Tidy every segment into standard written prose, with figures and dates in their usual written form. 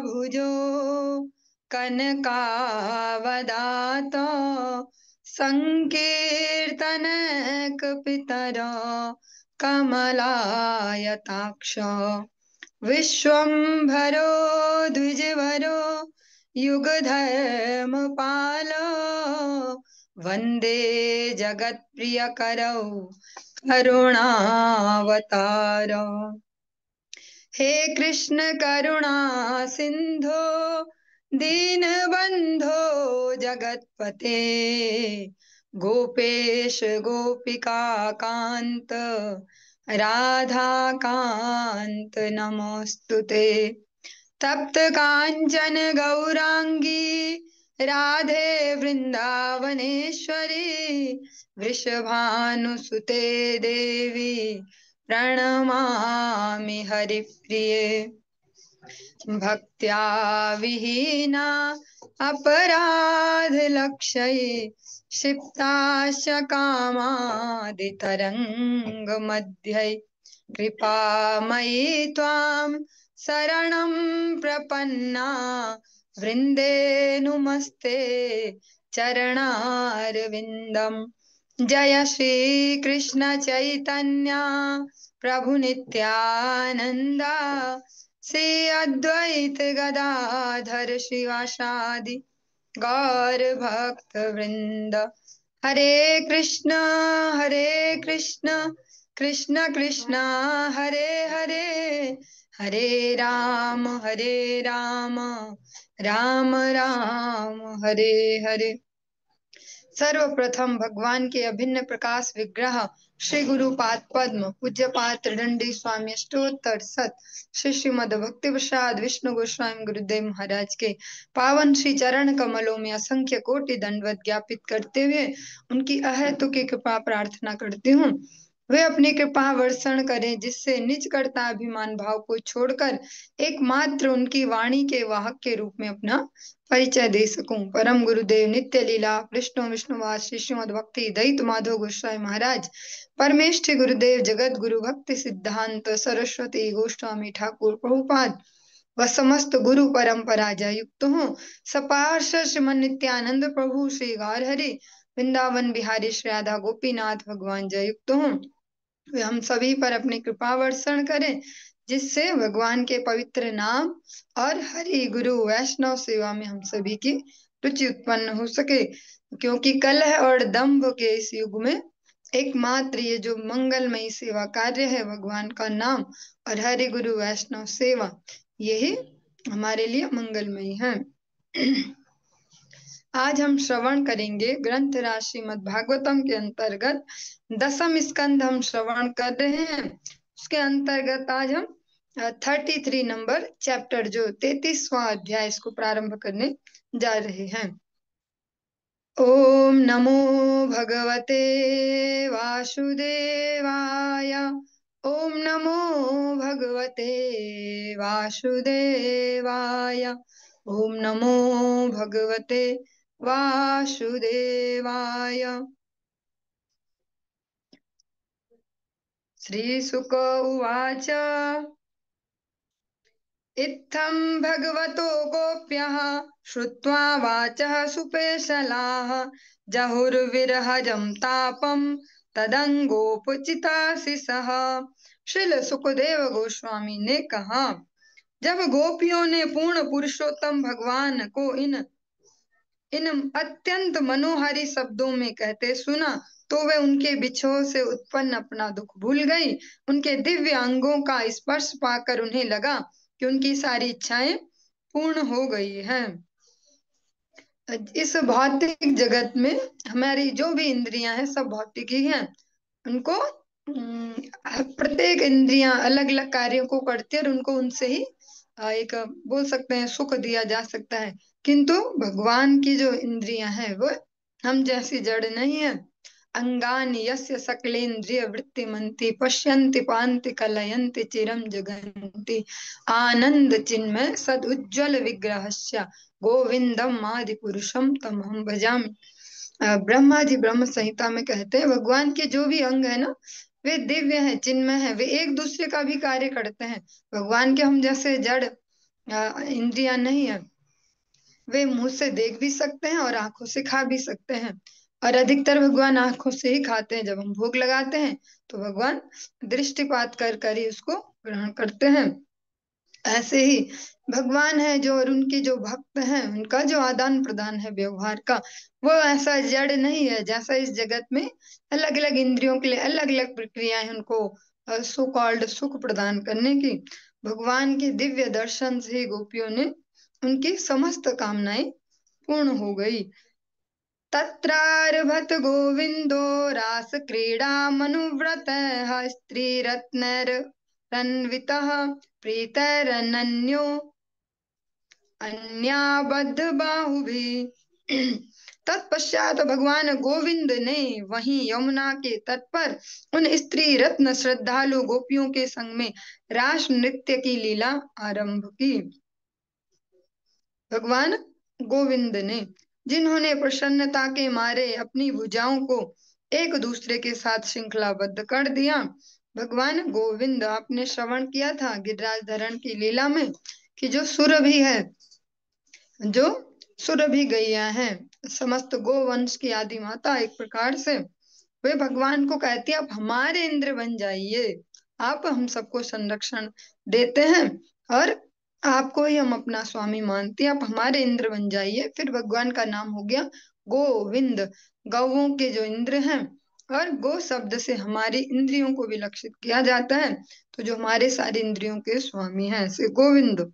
भुजो कनकावदात संकीर्तनकपितरो कमलायताक्ष विश्वम्भरो द्विजवरो युगधर्मपालो वन्दे जगत्प्रियकरौ करुणावतारो। हे कृष्ण करुणा सिंधो दीनबंधो जगतपते गोपेश गोपिका कांत राधा कांत नमोस्तुते। तप्त कांचन गौरांगी राधे वृंदावनेश्वरी वृषभानुसुते देवी प्रणमामि हरिप्रिये। भक्त्या विहीना अपराधलक्षये क्षिप्ताश्च कामादितरङ्गमध्ये कृपामयि त्वां शरणं प्रपन्ना वृन्दे नुमस्ते चरणारविन्दम्। जय श्री कृष्ण चैतन्य प्रभु नित्यानंदा श्री अद्वैत गदाधर शिवासादि गौर भक्त वृंद। हरे कृष्ण कृष्ण कृष्ण हरे हरे हरे राम राम राम हरे हरे। सर्वप्रथम भगवान के अभिन्न प्रकाश विग्रह श्री गुरु पाद पद्म पूज्य पात्र दंडी स्वामी अष्टोत्तर सत श्री श्रीमद भक्ति प्रसाद विष्णु गोस्वामी गुरुदेव महाराज के पावन श्री चरण कमलों में असंख्य कोटि दंडवत ज्ञापित करते हुए उनकी अहेतुक कृपा प्रार्थना करती हूँ। वे अपनी कृपा वर्षण करें जिससे निज कर्ता अभिमान भाव को छोड़कर एकमात्र उनकी वाणी के वाहक के रूप में अपना परिचय दे सकूं। परम गुरुदेव नित्य लीला कृष्ण विष्णुवास श्री श्रीमद भक्ति दयित माधव गोस्वामी महाराज परमेष्ठि गुरुदेव जगत गुरु भक्ति सिद्धांत सरस्वती गोस्वामी ठाकुर प्रभुपाद व समस्त गुरु परंपरा जयुक्त हूँ। सपार्षद श्रीमन नित्यानंद प्रभु श्री गौर हरि वृंदावन बिहारी श्री राधा गोपीनाथ भगवान जयुक्त हूँ। वे हम सभी पर अपनी कृपा वर्षण करें जिससे भगवान के पवित्र नाम और हरि गुरु वैष्णव सेवा में हम सभी की रुचि उत्पन्न हो सके। क्योंकि कलह और दंभ के इस युग में एकमात्र ये जो मंगलमयी सेवा कार्य है भगवान का नाम और हरि गुरु वैष्णव सेवा, यही हमारे लिए मंगलमयी है। आज हम श्रवण करेंगे ग्रंथ राज श्रीमद् भागवतम के अंतर्गत दसम स्कंद हम श्रवण कर रहे हैं। उसके अंतर्गत आज हम 33 नंबर चैप्टर जो 33वां अध्याय इसको प्रारंभ करने जा रहे हैं। ओम नमो भगवते वासुदेवाय ओम नमो भगवते वासुदेवाय ओम नमो भगवते वासुदेवाय। श्रीशुक उवाच इत्थं भगवतो गोप्यः श्रुत्वा वाचः सुपेशलाः जहुर्विरहजं तापं तदंगोपचिताशिषः। श्रील सुखदेव गोस्वामी ने कहा, जब गोपियों ने पूर्ण पुरुषोत्तम भगवान को इन अत्यंत मनोहारी शब्दों में कहते सुना तो वे उनके बिछोह से उत्पन्न अपना दुख भूल गई। उनके दिव्य अंगों का स्पर्श पाकर उन्हें लगा कि उनकी सारी इच्छाएं पूर्ण हो गई हैं। इस भौतिक जगत में हमारी जो भी इंद्रियां हैं सब भौतिक ही हैं। उनको प्रत्येक इंद्रियां अलग अलग कार्यों को करती है और उनको उनसे ही एक बोल सकते हैं सुख दिया जा सकता है। किंतु भगवान की जो इंद्रियां हैं वो हम जैसी जड़ नहीं है। अंगानि यस्य सकलेन्द्रिय वृत्तिमन्ति पश्यन्ति पान्ति कलयन्ति चिरं जगन्ति आनंद चिन्मय सद उज्ज्वल विग्रहस्य गोविंदम आदि पुरुषम तमहं भजामि। ब्रह्मा जी ब्रह्म संहिता में कहते हैं भगवान के जो भी अंग है ना वे दिव्य हैं, चिन्मय हैं, वे एक दूसरे का भी कार्य करते हैं। भगवान के हम जैसे जड़ इंद्रियां नहीं है। वे मुंह से देख भी सकते हैं और आंखों से खा भी सकते हैं। और अधिकतर भगवान आंखों से ही खाते हैं। जब हम भोग लगाते हैं तो भगवान दृष्टिपात कर कर ही उसको ग्रहण करते हैं। ऐसे ही भगवान है जो, और उनके जो भक्त हैं उनका जो आदान प्रदान है व्यवहार का, वो ऐसा जड़ नहीं है जैसा इस जगत में अलग अलग इंद्रियों के लिए अलग अलग प्रक्रियाएं हैं उनको सो कॉल्ड सुख प्रदान करने की। भगवान के दिव्य दर्शन से गोपियों ने उनकी समस्त कामनाएं पूर्ण हो गई। तत्रारभत गोविंदो रास क्रीडामनुव्रतः स्त्रीरत्नैरन्वितः प्रीतैरनन्यो अन्याबद्ध बाहुभिः। तत्पश्चात भगवान गोविंद ने वहीं यमुना के तट पर उन स्त्री रत्न श्रद्धालु गोपियों के संग में रास नृत्य की लीला आरंभ की। भगवान गोविंद ने, जिन्होंने प्रसन्नता के मारे अपनी भुजाओं को एक दूसरे के साथ श्रृंखलाबद्ध कर दिया। भगवान गोविंद, आपने श्रवण किया था गिरिराज धरण की लीला में कि जो सुरभि है, जो सुरभि गैया है, समस्त गोवंश की आदि माता एक प्रकार से, वे भगवान को कहती है आप हमारे इंद्र बन जाइए, आप हम सबको संरक्षण देते हैं और आपको ही हम अपना स्वामी मानते हैं, आप हमारे इंद्र बन जाइए। फिर भगवान का नाम हो गया गोविंद, गौओं के जो इंद्र हैं। और गो शब्द से हमारी इंद्रियों को भी लक्षित किया जाता है, तो जो हमारे सारे इंद्रियों के स्वामी हैं ऐसे गोविंद।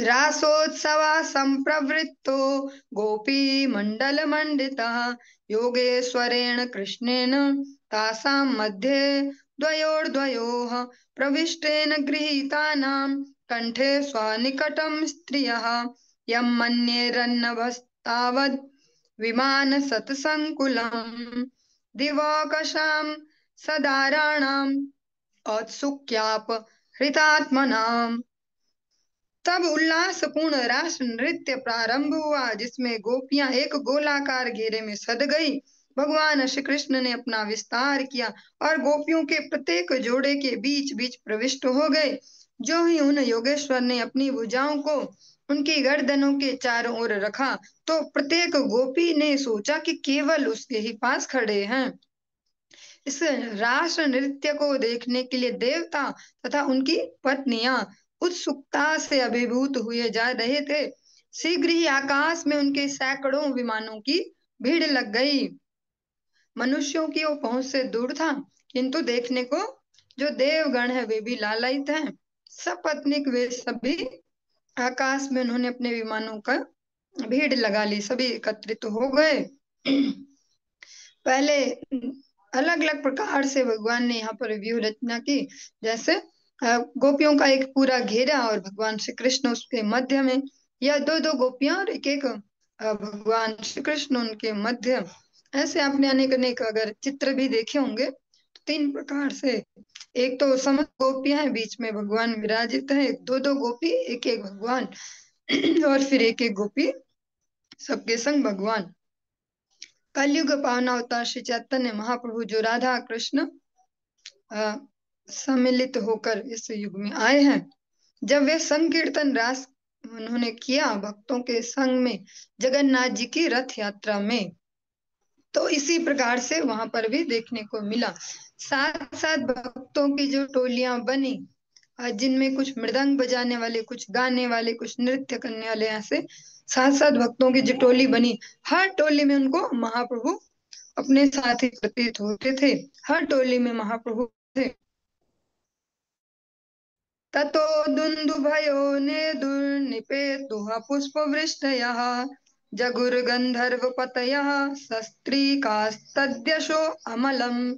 रासोत्सवा संप्रवृत्तो गोपी मंडल मंडितः योगेश्वरेण कृष्णेन तासां मध्ये द्वयोर्द्वयोः प्रविष्टेन गृहीतानां कंठे स्वनिकटं स्त्रियः यं मन्येरन्नभस्तावद् विमान सत्सङ्कुलम् दिवाकशां सदाराणाम् औत्सुक्याप हृतात्मनाम्। तब उल्लासपूर्ण रास नृत्य प्रारंभ हुआ जिसमें गोपियां एक गोलाकार घेरे में सद गई। भगवान श्री कृष्ण ने अपना विस्तार किया और गोपियों के प्रत्येक जोड़े के बीच बीच प्रविष्ट हो गए। जो ही उन योगेश्वर ने अपनी भुजाओं को उनकी गर्दनों के चारों ओर रखा तो प्रत्येक गोपी ने सोचा कि केवल उसके ही पास खड़े हैं। इस रास नृत्य को देखने के लिए देवता तथा उनकी पत्नियां उत्सुकता से अभिभूत हुए जा रहे थे। शीघ्र ही आकाश में उनके सैकड़ों विमानों की भीड़ लग गई। मनुष्यों की वो पहुंच से दूर था, किंतु देखने को जो देवगण है वे भी लालायित हैं। सपत्नीक वे सभी आकाश में उन्होंने अपने विमानों का भीड़ लगा ली, सभी एकत्रित हो गए। पहले अलग अलग प्रकार से भगवान ने यहाँ पर व्यूह रचना की। जैसे गोपियों का एक पूरा घेरा और भगवान श्री कृष्ण उसके मध्य में, या दो दो गोपियां और एक एक भगवान श्री कृष्ण उनके मध्य। ऐसे आपने अनेक अनेक अगर चित्र भी देखे होंगे तो तीन प्रकार से, एक तो समस्त गोपियां हैं, बीच में भगवान विराजित है, दो दो गोपी एक एक भगवान और फिर एक एक गोपी सबके संग भगवान। कलयुग पावना अवतार श्री चैतन्य महाप्रभु जो राधा कृष्ण अ, सम्मिलित होकर इस युग में आए हैं। जब वे संकीर्तन रास उन्होंने किया भक्तों के संग में जगन्नाथ जी की रथ यात्रा में, तो इसी प्रकार से वहां पर भी देखने को मिला। साथ साथ भक्तों की जो टोलियां बनी, जिनमें कुछ मृदंग बजाने वाले, कुछ गाने वाले, कुछ नृत्य करने वाले, ऐसे साथ साथ भक्तों की जो टोली बनी, हर टोली में उनको महाप्रभु अपने साथ ही प्रतीत होते थे। हर टोली में महाप्रभु थे। ततो दुन्दुभयो ने दुर्निपेतुः पुष्पवृष्टयः जगुर्गन्धर्वपतयः सस्त्रीकास्तद्यशो अमलम्।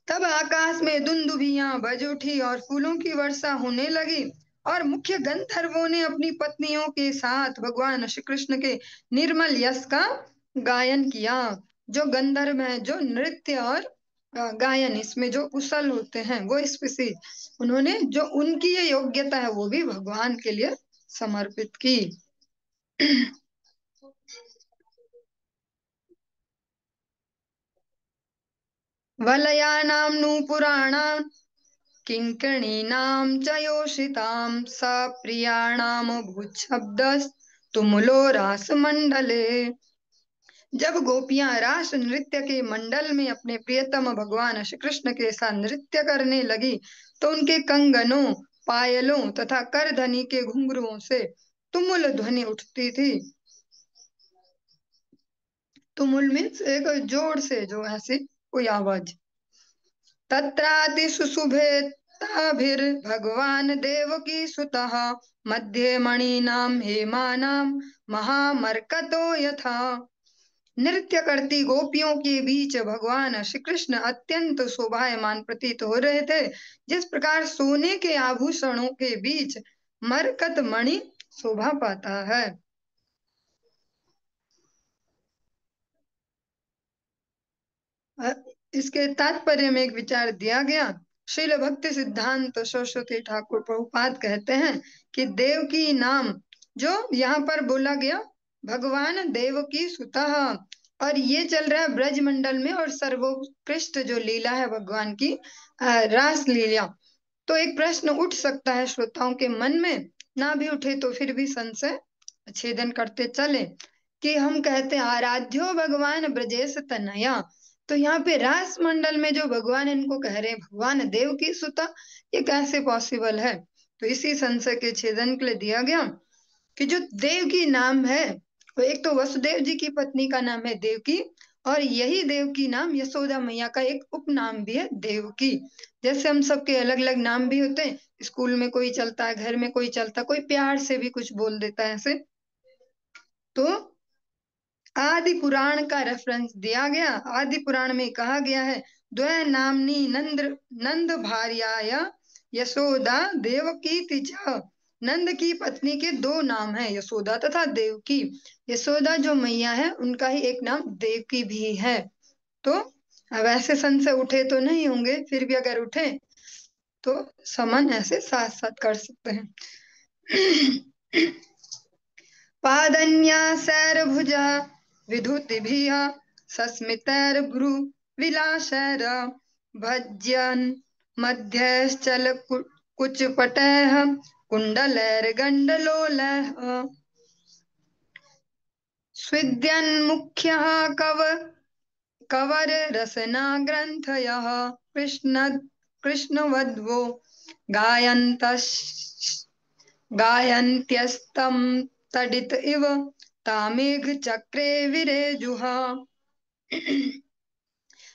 तब आकाश में दुंदुभियां बज उठी और फूलों की वर्षा होने लगी और मुख्य गंधर्वों ने अपनी पत्नियों के साथ भगवान श्री कृष्ण के निर्मल यश का गायन किया। जो गंधर्व हैं, जो नृत्य और गायन इसमें जो कुशल होते हैं, वो स्पीसीज उन्होंने जो उनकी ये योग्यता है वो भी भगवान के लिए समर्पित की। वलयानां नूपुराणां किङ्किणीनां च योषितां स प्रियाणामभूच्छब्दस्तुमुलो रासमण्डले। जब गोपियां रास नृत्य के मंडल में अपने प्रियतम भगवान श्री कृष्ण के साथ नृत्य करने लगी तो उनके कंगनों, पायलों तथा करधनी के घुंघरुओं से तुमुल ध्वनि उठती थी। तुमुल मीन्स एक जोर से, जो ऐसी कोई आवाज। तत्राति सुशुभेताभिर्भगवान् देवकी सुतः मध्ये मणीनां हेमानां महामर्कतो यथा। नृत्य करती गोपियों के बीच भगवान श्री कृष्ण अत्यंत शोभायमान प्रतीत हो रहे थे, जिस प्रकार सोने के आभूषणों के बीच मरकत मणि शोभा पाता है। इसके तात्पर्य में एक विचार दिया गया। श्रील भक्ति सिद्धांत सरस्वती ठाकुर प्रभुपाद कहते हैं कि देवकी नाम जो यहाँ पर बोला गया, भगवान देवकी सुतः, और ये चल रहा है ब्रज मंडल में, और सर्वोत्कृष्ट जो लीला है भगवान की रास लीला। तो एक प्रश्न उठ सकता है श्रोताओं के मन में, ना भी उठे तो फिर भी संशय छेदन करते चले, कि हम कहते हैं आराध्यो भगवान ब्रजेश तनया, तो यहाँ पे रास मंडल में जो भगवान इनको कह रहे हैं भगवान देव की सुता, ये कैसे पॉसिबल है। तो इसी संशय के छेदन के लिए दिया गया कि जो देव की नाम है वो एक तो वसुदेव जी की पत्नी का नाम है देवकी, और यही देवकी नाम यशोदा मैया का एक उपनाम भी है देवकी। जैसे हम सबके अलग अलग नाम भी होते हैं, स्कूल में कोई चलता है, घर में कोई चलता, कोई प्यार से भी कुछ बोल देता है ऐसे। तो आदि पुराण का रेफरेंस दिया गया। आदि पुराण में कहा गया है द्वय नामनी नंद भार्याय यशोदा देवकी तिज। नंद की पत्नी के दो नाम है, यशोदा तथा देवकी। यशोदा जो मैया है उनका ही एक नाम देवकी भी है। तो अब ऐसे संशय उठे तो नहीं होंगे, फिर भी अगर उठे तो समन ऐसे साथ साथ कर सकते हैं। पादन्यासैर्भुजा विधुतिभिः सस्मितैर्भ्रु विलासैर भज्यन् मध्यश्चल कुचपटैः कुण्डलैर्गण्डलोलैः स्विद्यन्मुख्यः कवररसना ग्रन्थयः कृष्णवध्वो गायन्त्यस्तं तडित इव तामेघ चक्रे विरेजुः।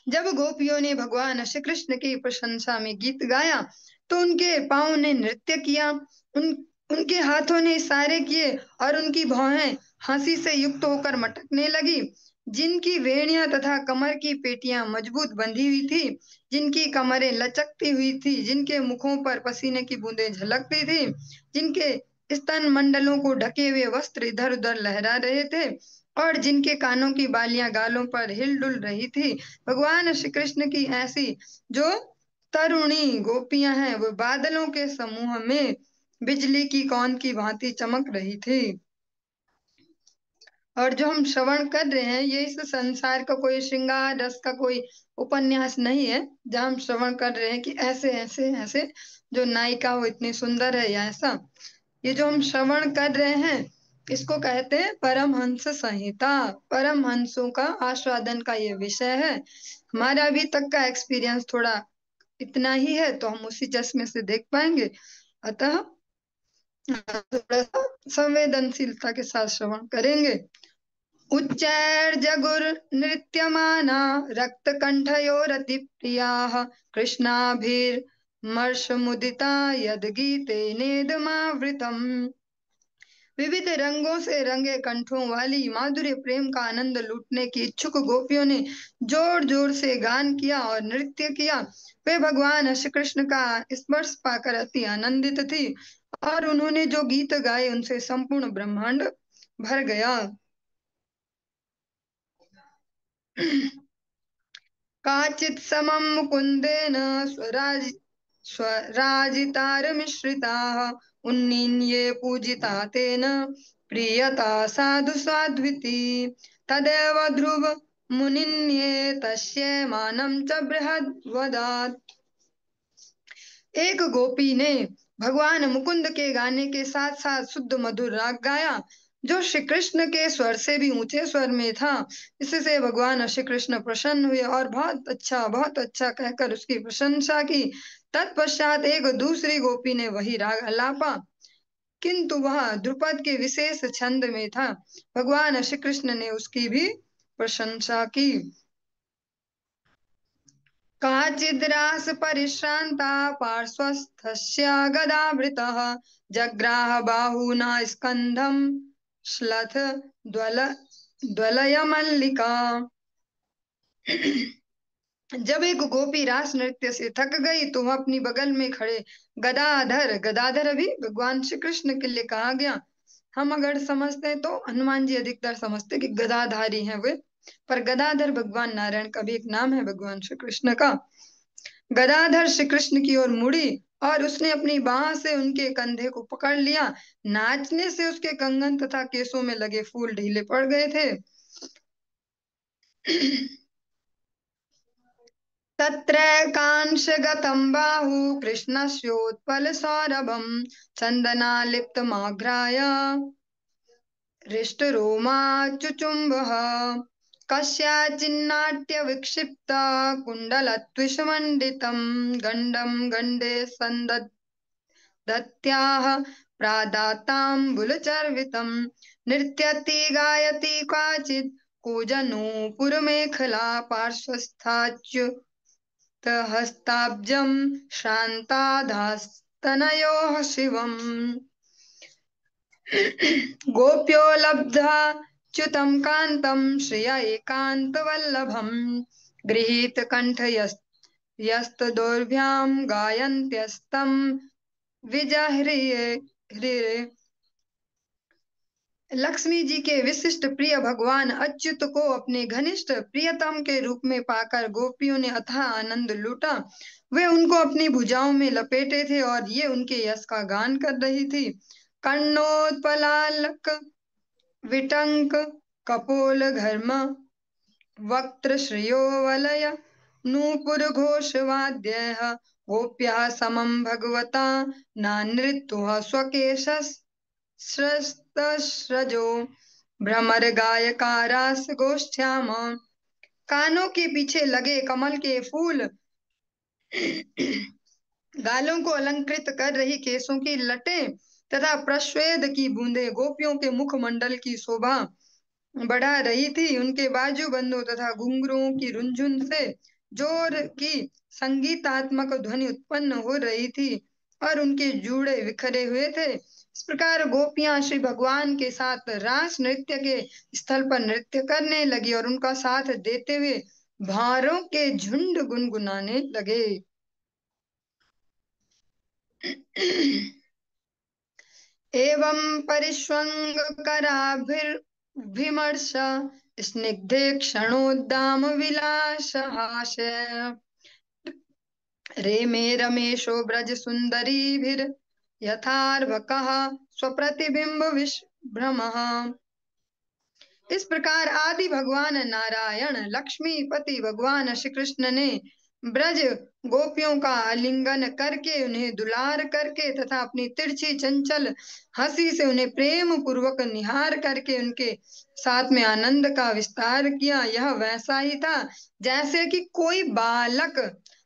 जब गोपियों ने भगवान श्री कृष्ण की प्रशंसा में गीत गाया तो उनके पांव ने नृत्य किया, उनके हाथों ने इशारे किए और उनकी भौहें हंसी से युक्त होकर मटकने लगी। जिनकी वेणियां तथा कमर की पेटियां मजबूत बंधी हुई थी, जिनकी कमरें लचकती हुई थी, जिनके मुखों पर पसीने की बूंदें झलकती थी, जिनके स्तन मंडलों को ढके हुए वस्त्र इधर उधर लहरा रहे थे और जिनके कानों की बालियां गालों पर हिलडुल रही थी, भगवान श्री कृष्ण की ऐसी जो तरुणी गोपियां हैं वो बादलों के समूह में बिजली की कौन की भांति चमक रही थी। और जो हम श्रवण कर रहे हैं ये इस संसार का कोई श्रृंगार रस का कोई उपन्यास नहीं है, जहाँ हम श्रवण कर रहे हैं कि ऐसे ऐसे ऐसे जो नायिका वो इतनी सुंदर है या ऐसा। ये जो हम श्रवण कर रहे हैं इसको कहते हैं परमहंस संहिता। परमहंसों का आस्वादन का ये विषय है। हमारा अभी तक का एक्सपीरियंस थोड़ा इतना ही है, तो हम उसी चश्मे से देख पाएंगे। अतः थोड़ा सा संवेदनशीलता के साथ श्रवण करेंगे। उच्चैर्जगुर्नृत्यमाना रक्तकण्ठयोरतिप्रियाः कृष्णाभिर्मर्षमुदिता यद्गीतेनेदमावृतम्। विविध रंगों से रंगे कंठों वाली माधुर्य प्रेम का आनंद लूटने की इच्छुक गोपियों ने जोर जोर से गान किया और नृत्य किया। वे भगवान श्री कृष्ण का स्पर्श पाकर अति आनंदित थी और उन्होंने जो गीत गाए उनसे संपूर्ण ब्रह्मांड भर गया। काचित् समं मुकुन्देन स्वराजितारमिश्रिताः उन्नीन्ये पूजिता तेन प्रीयता साधु साध्विति। तदेव ध्रुव मुनिन्ये तस्य मानं च बृहद्वदात्। एक गोपी ने भगवान मुकुंद के गाने के साथ साथ शुद्ध मधुर राग गाया, जो श्री कृष्ण के स्वर से भी ऊंचे स्वर में था। इससे भगवान श्री कृष्ण प्रसन्न हुए और बहुत अच्छा कहकर उसकी प्रशंसा की। तत्पश्चात एक दूसरी गोपी ने वही राग आलापा, किंतु वह ध्रुपद के विशेष छंद में था। भगवान श्री कृष्ण ने उसकी भी प्रशंसा की। काचिद्रास परिश्रान्ता पार्श्वस्थस्य गदावृतः जग्राह बाहुना स्कन्धं श्लथ ज्वलयमल्लिका। जब एक गोपी रास नृत्य से थक गई तो वह अपनी बगल में खड़े गदाधर, गदाधर अभी भगवान श्री कृष्ण के लिए कहा गया। हम अगर समझते हैं तो हनुमान जी अधिकतर समझते कि गदाधारी हैं वे, पर गदाधर भगवान नारायण का भी एक नाम है भगवान श्री कृष्ण का। गदाधर श्री कृष्ण की ओर मुड़ी और उसने अपनी बाह से उनके कंधे को पकड़ लिया। नाचने से उसके कंगन तथा केसों में लगे फूल ढीले पड़ गए थे। तत्रैकांशगतं बाहु कृष्णस्योत्पलसौरभं चन्दनालिप्तमाघ्राय हृष्टरोमाचुचुम्बः कस्याचिन्नाट्यविक्षिप्ता कुण्डलद्विषमण्डितं गण्डं गण्डे सन्दत्याः प्रादाताम्बूलचर्वितं नृत्यति गायति काचित् कूजनूपुरमेखला पार्श्वस्थाच्युतहस्ताब्जं श्रान्ताधास्तनयोः शिवम्। गोप्यो लब्ध्वाच्युतं कान्तं श्रिया एकान्तवल्लभं गृहीतकण्ठयस्तदोर्भ्यां गायन्त्यस्तं विजह्रिये। लक्ष्मी जी के विशिष्ट प्रिय भगवान अच्युत को अपने घनिष्ठ प्रियतम के रूप में पाकर गोपियों ने अथाह आनंद लूटा। वे उनको अपनी भुजाओं में लपेटे थे और ये उनके यश का गान कर रही थी। कर्णोत्पलालक विटंक कपोल घर्म वक्त्र श्रियो वलय नूपुर घोषवाद्यः गोप्याः समं भगवता नानृतुः स्वकेशस्रजो भ्रमर गायकारास गोष्ठ्याम। कानों के पीछे लगे कमल के फूल, गालों को अलंकृत कर रही केसों की लटें तथा प्रश्वेद की बूंदें गोपियों के मुखमंडल की शोभा बढ़ा रही थी। उनके बाजूबंदों तथा घुंघरुओं की रुंझुन से जोर की संगीतात्मक ध्वनि उत्पन्न हो रही थी और उनके जूड़े बिखरे हुए थे। इस प्रकार गोपियां श्री भगवान के साथ रास नृत्य के स्थल पर नृत्य करने लगी और उनका साथ देते हुए भारों के झुंड गुनगुनाने लगे। एवं परिष्वङ्गकराभिर्विमर्श स्निग्धे क्षणोद्दाम विलासहास्य रेमे रमेशो ब्रज सुंदरीभिर्यथार्भकः स्वप्रतिबिंब विभ्रमः। इस प्रकार आदि भगवान नारायण लक्ष्मीपति भगवान श्री कृष्ण ने ब्रज गोपियों का आलिंगन करके उन्हें दुलार करके तथा अपनी तिरछी चंचल हंसी से उन्हें प्रेम पूर्वक निहार करके उनके साथ में आनंद का विस्तार किया। यह वैसा ही था जैसे कि कोई बालक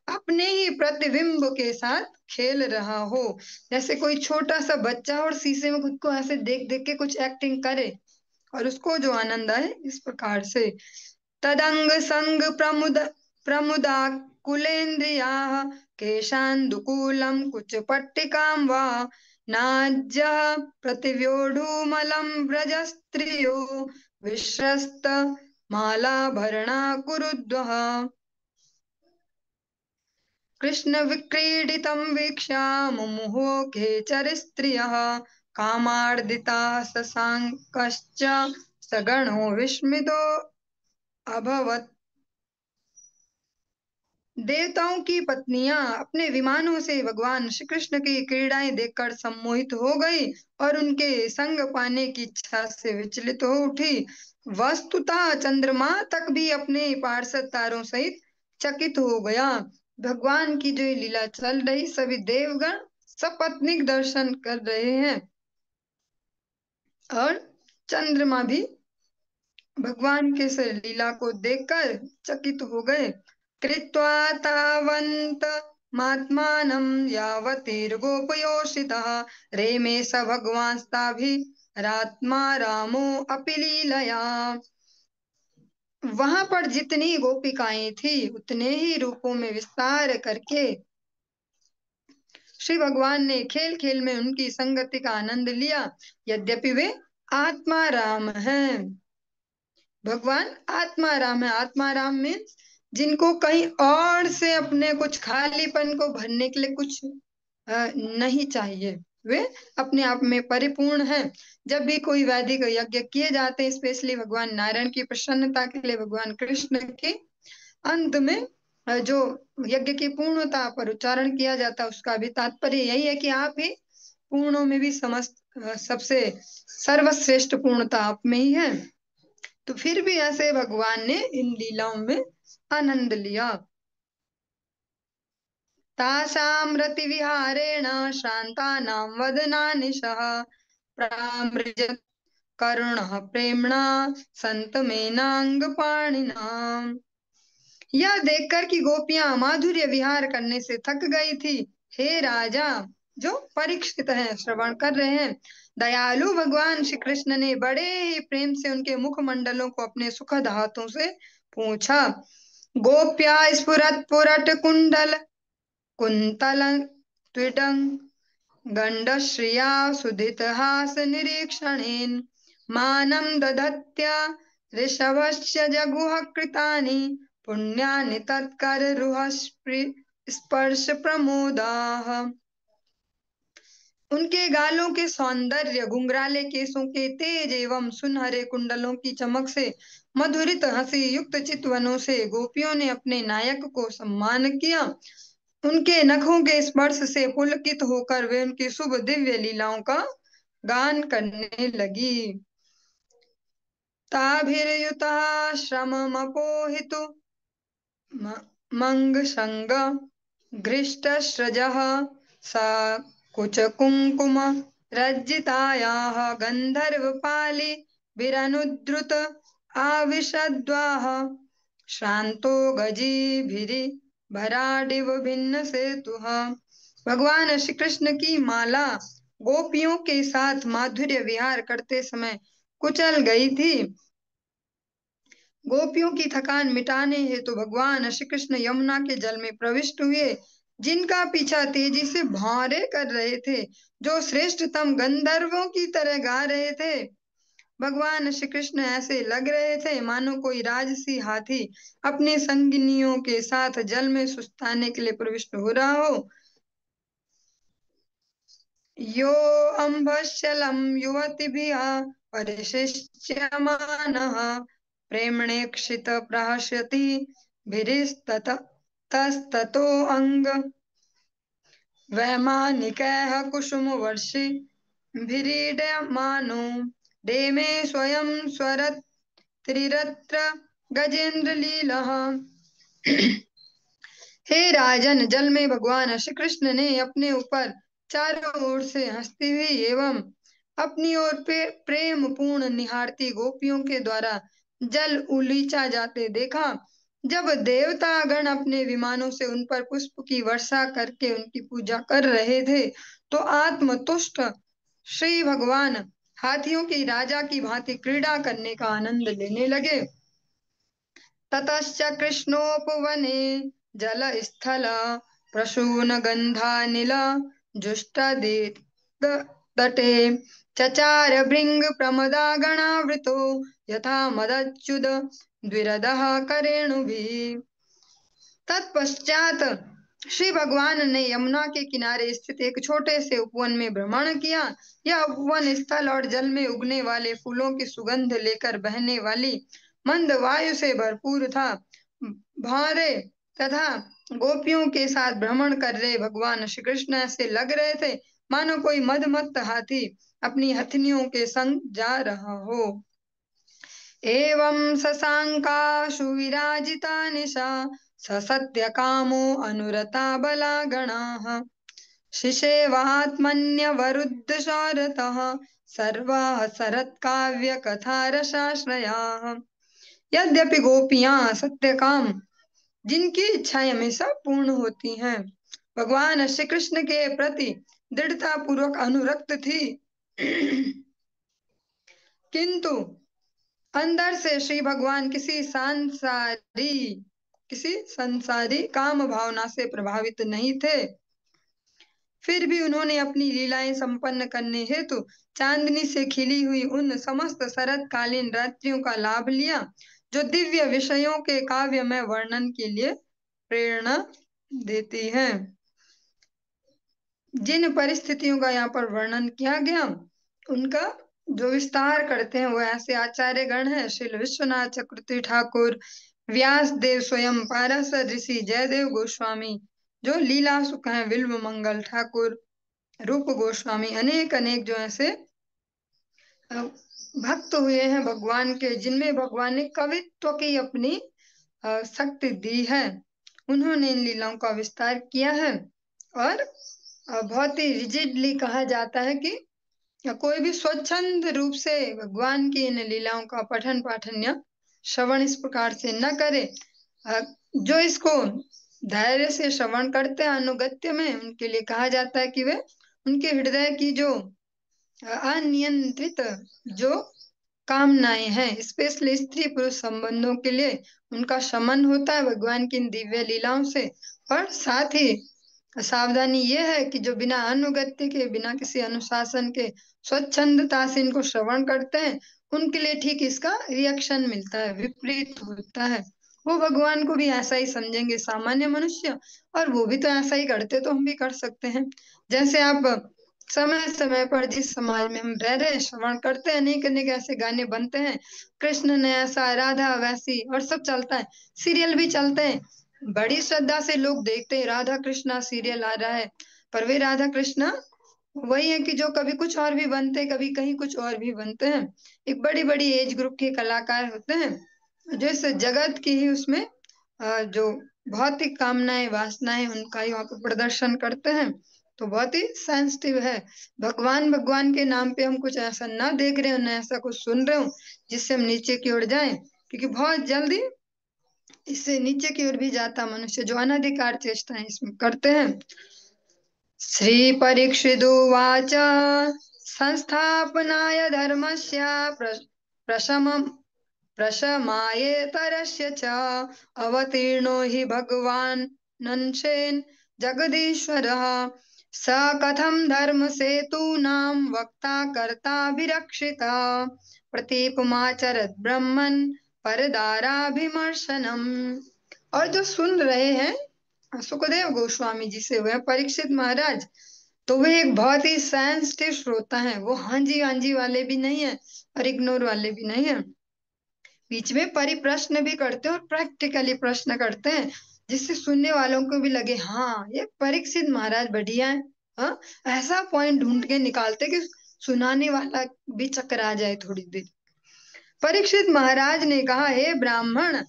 अपने ही प्रतिबिंब के साथ खेल रहा हो। जैसे कोई छोटा सा बच्चा और शीशे में खुद को ऐसे देख देख के कुछ एक्टिंग करे और उसको जो आनंद आए, इस प्रकार से। तदंग संग प्रमुदा कुलेन्द्रियाः केशान्दुकूलं कुचपट्टिकां वा नाज्यः प्रतिव्योढुमलं व्रजस्त्रियो विश्रस्त मालाभरणा कुरुद्वः। कृष्ण विक्रीडितं वीक्ष्य मुमुहो खेचरस्त्रियः कामार्दिताः शशाङ्कश्च सगणो विस्मितो अभवत्। देवताओं की पत्नियां अपने विमानों से भगवान श्री कृष्ण की क्रीड़ाएं देखकर सम्मोहित हो गई और उनके संग पाने की इच्छा से विचलित हो उठी। वस्तुतः चंद्रमा तक भी अपने पार्षद तारों सहित चकित हो गया। भगवान की जो लीला चल रही, सभी देवगण सपत्नीक दर्शन कर रहे हैं और चंद्रमा भी भगवान के इस लीला को देखकर चकित हो गए। कृत्वा तावन्त मात्मानं यावतीर्गोपयोषितः रेमे स भगवांस्ताभिरात्मा रामो अपि लीलया। वहां पर जितनी गोपिकाएं थी उतने ही रूपों में विस्तार करके श्री भगवान ने खेल खेल में उनकी संगति का आनंद लिया। यद्यपि वे आत्मा राम हैं। भगवान आत्मा राम है। आत्मा राम मीन्स जिनको कहीं और से अपने कुछ खालीपन को भरने के लिए कुछ नहीं चाहिए, वे अपने आप में परिपूर्ण हैं। जब भी कोई वैदिक यज्ञ किए जाते हैं, स्पेशली भगवान नारायण की प्रसन्नता के लिए, भगवान कृष्ण के अंत में जो यज्ञ की पूर्णता पर उच्चारण किया जाता है, उसका भी तात्पर्य यही है कि आप ही पूर्णों में भी समस्त सबसे सर्वश्रेष्ठ पूर्णता आप में ही है। तो फिर भी ऐसे भगवान ने इन लीलाओं में आनंद लिया। तासां रतिविहारेण श्रान्तानां वदनानिशः प्रामृजत् करुणः प्रेम्णा सन्तमेनाङ्गपाणिना। यह देखकर कि गोपियां माधुर्य विहार करने से थक गई थी, हे राजा, जो परीक्षित हैं, श्रवण कर रहे हैं, दयालु भगवान श्री कृष्ण ने बड़े ही प्रेम से उनके मुखमंडलों को अपने सुखद हाथों से पूछा। गोप्या स्फुरत् पुरट कुंडल कुंतल त्विटं गण्डश्रिया सुधितहास निरीक्षणेन मानं दधत्या ऋषभस्य जगुः कृतानि पुण्यानि तत्कररुह स्पर्श प्रमोदाः। उनके गालों के सौंदर्य, घुंघराले केसों के तेज एवं सुनहरे कुंडलों की चमक से, मधुरित हंसी युक्त चितवनों से गोपियों ने अपने नायक को सम्मान किया। उनके नखों के स्पर्श से पुलकित होकर वे उनकी शुभ दिव्य लीलाओं का गान करने लगी। ताभिर्युतः श्रममपोहितु मंग संग घृष्टस्रजः सा कुचकुङ्कुम रज्जितायाः गन्धर्वपाली विरनुद्रुत आविशद्वाः श्रान्तो गजीभिरि भराडिव भिन्न सेतुः। भगवान श्री कृष्ण की माला गोपियों के साथ माधुर्य विहार करते समय कुचल गई थी। गोपियों की थकान मिटाने हेतु भगवान श्री कृष्ण यमुना के जल में प्रविष्ट हुए, जिनका पीछा तेजी से भौरे कर रहे थे, जो श्रेष्ठतम गंधर्वों की तरह गा रहे थे। भगवान श्री कृष्ण ऐसे लग रहे थे मानो कोई राजसी हाथी अपने संगिनियों के साथ जल में सुस्ताने के लिए प्रविष्ट हो रहा हो। यो अम्भश्चलं युवतिभिः परिशिष्यमानः प्रेम्णेक्षित प्रहस्यति तस्ततो अंग वैमानिकैः कुसुमवर्षिभिरीड्यमानो देमे स्वयं स्वरत्रिरत्र गजेन्द्रलीलः। हे राजन, जल में भगवान श्री कृष्ण ने अपने ऊपर चारों ओर से हंसती हुई एवं अपनी ओर प्रेम पूर्ण निहारती गोपियों के द्वारा जल उलीचा जाते देखा। जब देवतागण अपने विमानों से उन पर पुष्प की वर्षा करके उनकी पूजा कर रहे थे, तो आत्मतुष्ट श्री भगवान हाथियों की राजा की भांति क्रीड़ा करने का आनंद लेने लगे। ततश्च कृष्णोपवने जलस्थल प्रसूनगन्धानिल जुष्टदितटे चचार भृङ्ग प्रमदागणावृतो यथा मदच्युत द्विरदः करेणुभिः। तत्पश्चात श्री भगवान ने यमुना के किनारे स्थित एक छोटे से उपवन में भ्रमण किया। यह उपवन स्थल और जल में उगने वाले फूलों की सुगंध लेकर बहने वाली मंद वायु से भरपूर था। भौरे तथा गोपियों के साथ भ्रमण कर रहे भगवान श्री कृष्ण ऐसे लग रहे थे मानो कोई मदमत्त हाथी अपनी हथनियों के संग जा रहा हो। एवं शशाङ्काशु विराजिता निशा ससत्यकामो अनुरता बलागणाः शिशेवात्मन्यवरुद्धशरतः सर्वाः शरत्काव्यकथारसाश्रयाः। यद्यपि गोपियां सत्यकाम जिनकी इच्छाएं हमेशा पूर्ण होती हैं, भगवान श्री कृष्ण के प्रति दृढ़ता पूर्वक अनुरक्त थी, किंतु अंदर से श्री भगवान किसी संसारी काम भावना से प्रभावित नहीं थे। फिर भी उन्होंने अपनी लीलाएं संपन्न करने हेतु चांदनी से खिली हुई उन समस्त शरतकालीन रात्रियों का लाभ लिया जो दिव्य विषयों के काव्य में वर्णन के लिए प्रेरणा देती हैं। जिन परिस्थितियों का यहाँ पर वर्णन किया गया उनका जो विस्तार करते हैं वो ऐसे आचार्य गण है, श्री विश्वनाथ चक्रवर्ती ठाकुर, व्यास देव स्वयं, पाराशर ऋषि, जयदेव गोस्वामी, जो लीला सुख है विल्व मंगल ठाकुर, रूप गोस्वामी, अनेक अनेक जो ऐसे भक्त हुए हैं भगवान के, जिनमें भगवान ने कवित्व की अपनी शक्ति दी है। उन्होंने इन लीलाओं का विस्तार किया है और बहुत ही रिजिडली कहा जाता है कि कोई भी स्वच्छंद रूप से भगवान की इन लीलाओं का पठन पाठन या श्रवण इस प्रकार से न करे। जो इसको धैर्य से श्रवण करते हैं अनुगत्य में, उनके लिए कहा जाता है कि वे उनके हृदय की जो अनियंत्रित जो कामनाएं हैं, स्पेशली स्त्री पुरुष संबंधों के लिए, उनका शमन होता है भगवान की इन दिव्य लीलाओं से। और साथ ही सावधानी ये है कि जो बिना अनुगत्य के, बिना किसी अनुशासन के स्वच्छंदता से इनको श्रवण करते हैं, उनके लिए ठीक इसका रिएक्शन मिलता है, विपरीत होता है। वो भगवान को भी ऐसा ही समझेंगे सामान्य मनुष्य, और वो भी तो ऐसा ही करते, तो हम भी कर सकते हैं। जैसे आप समय समय पर जिस समाज में हम रह रहे हैं श्रवण करते हैं, अनेक अनेक ऐसे गाने बनते हैं, कृष्ण ने ऐसा, राधा वैसी, और सब चलता है, सीरियल भी चलते हैं, बड़ी श्रद्धा से लोग देखते हैं, राधा कृष्णा सीरियल आ रहा है, पर वे राधा कृष्णा वही है कि जो कभी कुछ और भी बनते हैं, कभी कहीं कुछ और भी बनते हैं। एक बड़ी बड़ी एज ग्रुप के कलाकार होते हैं जो इस जगत की ही उसमें जो भौतिक कामनाएं वासनाएं उनका ही वहां पर प्रदर्शन करते हैं। तो बहुत ही सेंसिटिव है। भगवान भगवान के नाम पे हम कुछ ऐसा ना देख रहे हो, ना ऐसा कुछ सुन रहे हो जिससे हम नीचे की ओर जाएं, क्योंकि बहुत जल्दी इससे नीचे की ओर भी जाता मनुष्य जो अनधिकार चेष्टाएं इसमें करते हैं। श्री परीक्षिदुवाच संस्थापनाय धर्मस्य प्रशमं प्रशमायेतरस्य च अवतीर्णो हि भगवान् नंशेन जगदीश्वरः स कथं धर्मसेतूनां वक्ता कर्ताभिरक्षिता प्रतीपमाचरत् ब्रह्मन् परदाराभिमर्शनम्। और जो सुन रहे हैं सुखदेव गोस्वामी जी से हुए परीक्षित महाराज, तो वे एक बहुत ही सेंसिटिव श्रोता हैं। वो हाँ जी वाले भी नहीं है और इग्नोर वाले भी नहीं है, बीच में परिप्रश्न भी करते हैं और प्रैक्टिकली प्रश्न करते हैं, जिससे सुनने वालों को भी लगे हाँ ये परीक्षित महाराज बढ़िया है। हाँ, ऐसा पॉइंट ढूंढ के निकालते कि सुनाने वाला भी चकरा जाए थोड़ी देर। परीक्षित महाराज ने कहा, हे ब्राह्मण,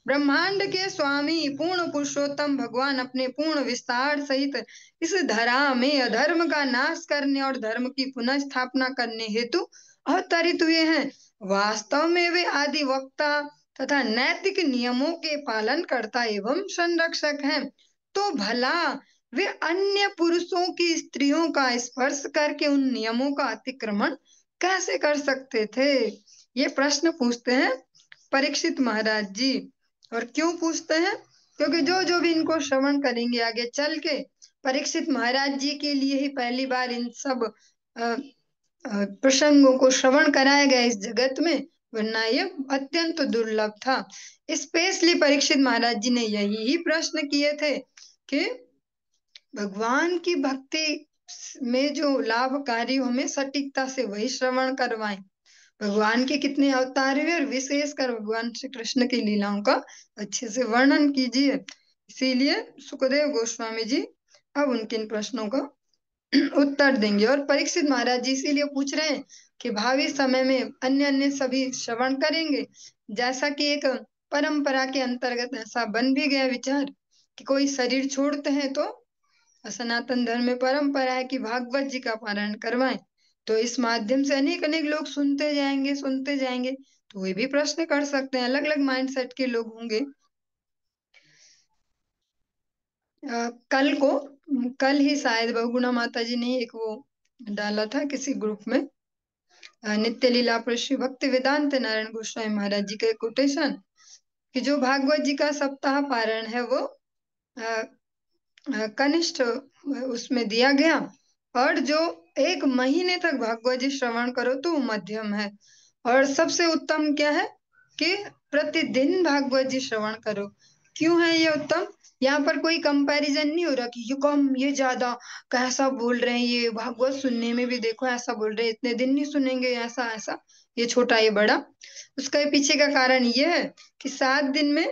ब्रह्मांड के स्वामी पूर्ण पुरुषोत्तम भगवान अपने पूर्ण विस्तार सहित इस धरा में अधर्म का नाश करने और धर्म की पुनः स्थापना करने हेतु अवतरित हुए हैं। वास्तव में वे आदि वक्ता तथा नैतिक नियमों के पालन करता एवं संरक्षक हैं। तो भला वे अन्य पुरुषों की स्त्रियों का स्पर्श करके उन नियमों का अतिक्रमण कैसे कर सकते थे? ये प्रश्न पूछते हैं परीक्षित महाराज जी। और क्यों पूछते हैं? क्योंकि जो जो भी इनको श्रवण करेंगे आगे चल के, परीक्षित महाराज जी के लिए ही पहली बार इन सब प्रसंगों को श्रवण कराया गया इस जगत में, वरना ये अत्यंत दुर्लभ था। स्पेशली परीक्षित महाराज जी ने यही ही प्रश्न किए थे कि भगवान की भक्ति में जो लाभकारी हमें सटीकता से वही श्रवण करवाएं। भगवान के कितने अवतार हुए और विशेषकर भगवान श्री कृष्ण की लीलाओं का अच्छे से वर्णन कीजिए। इसीलिए सुखदेव गोस्वामी जी अब उनके इन प्रश्नों का उत्तर देंगे। और परीक्षित महाराज जी इसीलिए पूछ रहे हैं कि भावी समय में अन्य अन्य सभी श्रवण करेंगे। जैसा कि एक परंपरा के अंतर्गत ऐसा बन भी गया विचार कि कोई शरीर छोड़ते हैं तो सनातन धर्म में परंपरा है कि भागवत जी का पारायण करवाएं। तो इस माध्यम से अनेक अनेक लोग सुनते जाएंगे। तो वे भी प्रश्न कर सकते हैं, अलग अलग माइंडसेट के लोग होंगे। कल ही शायद बहुगुणा माता जी ने एक वो डाला था किसी ग्रुप में, नित्य लीला पर श्री भक्ति वेदांत नारायण गोस्वामी महाराज जी का कोटेशन, कि जो भागवत जी का सप्ताह पारायण है वो कनिष्ठ उसमें दिया गया, और जो 1 महीने तक भागवत जी श्रवण करो तो वो मध्यम है। और सबसे उत्तम क्या है कि प्रतिदिन भागवत जी श्रवण करो। क्यों है ये उत्तम? यहाँ पर कोई कंपैरिजन नहीं हो रहा कि ये कम ये ज्यादा, कैसा बोल रहे हैं ये, भागवत सुनने में भी देखो ऐसा बोल रहे हैं, इतने दिन नहीं सुनेंगे, ऐसा ऐसा, ये छोटा ये बड़ा। उसका पीछे का कारण ये है कि 7 दिन में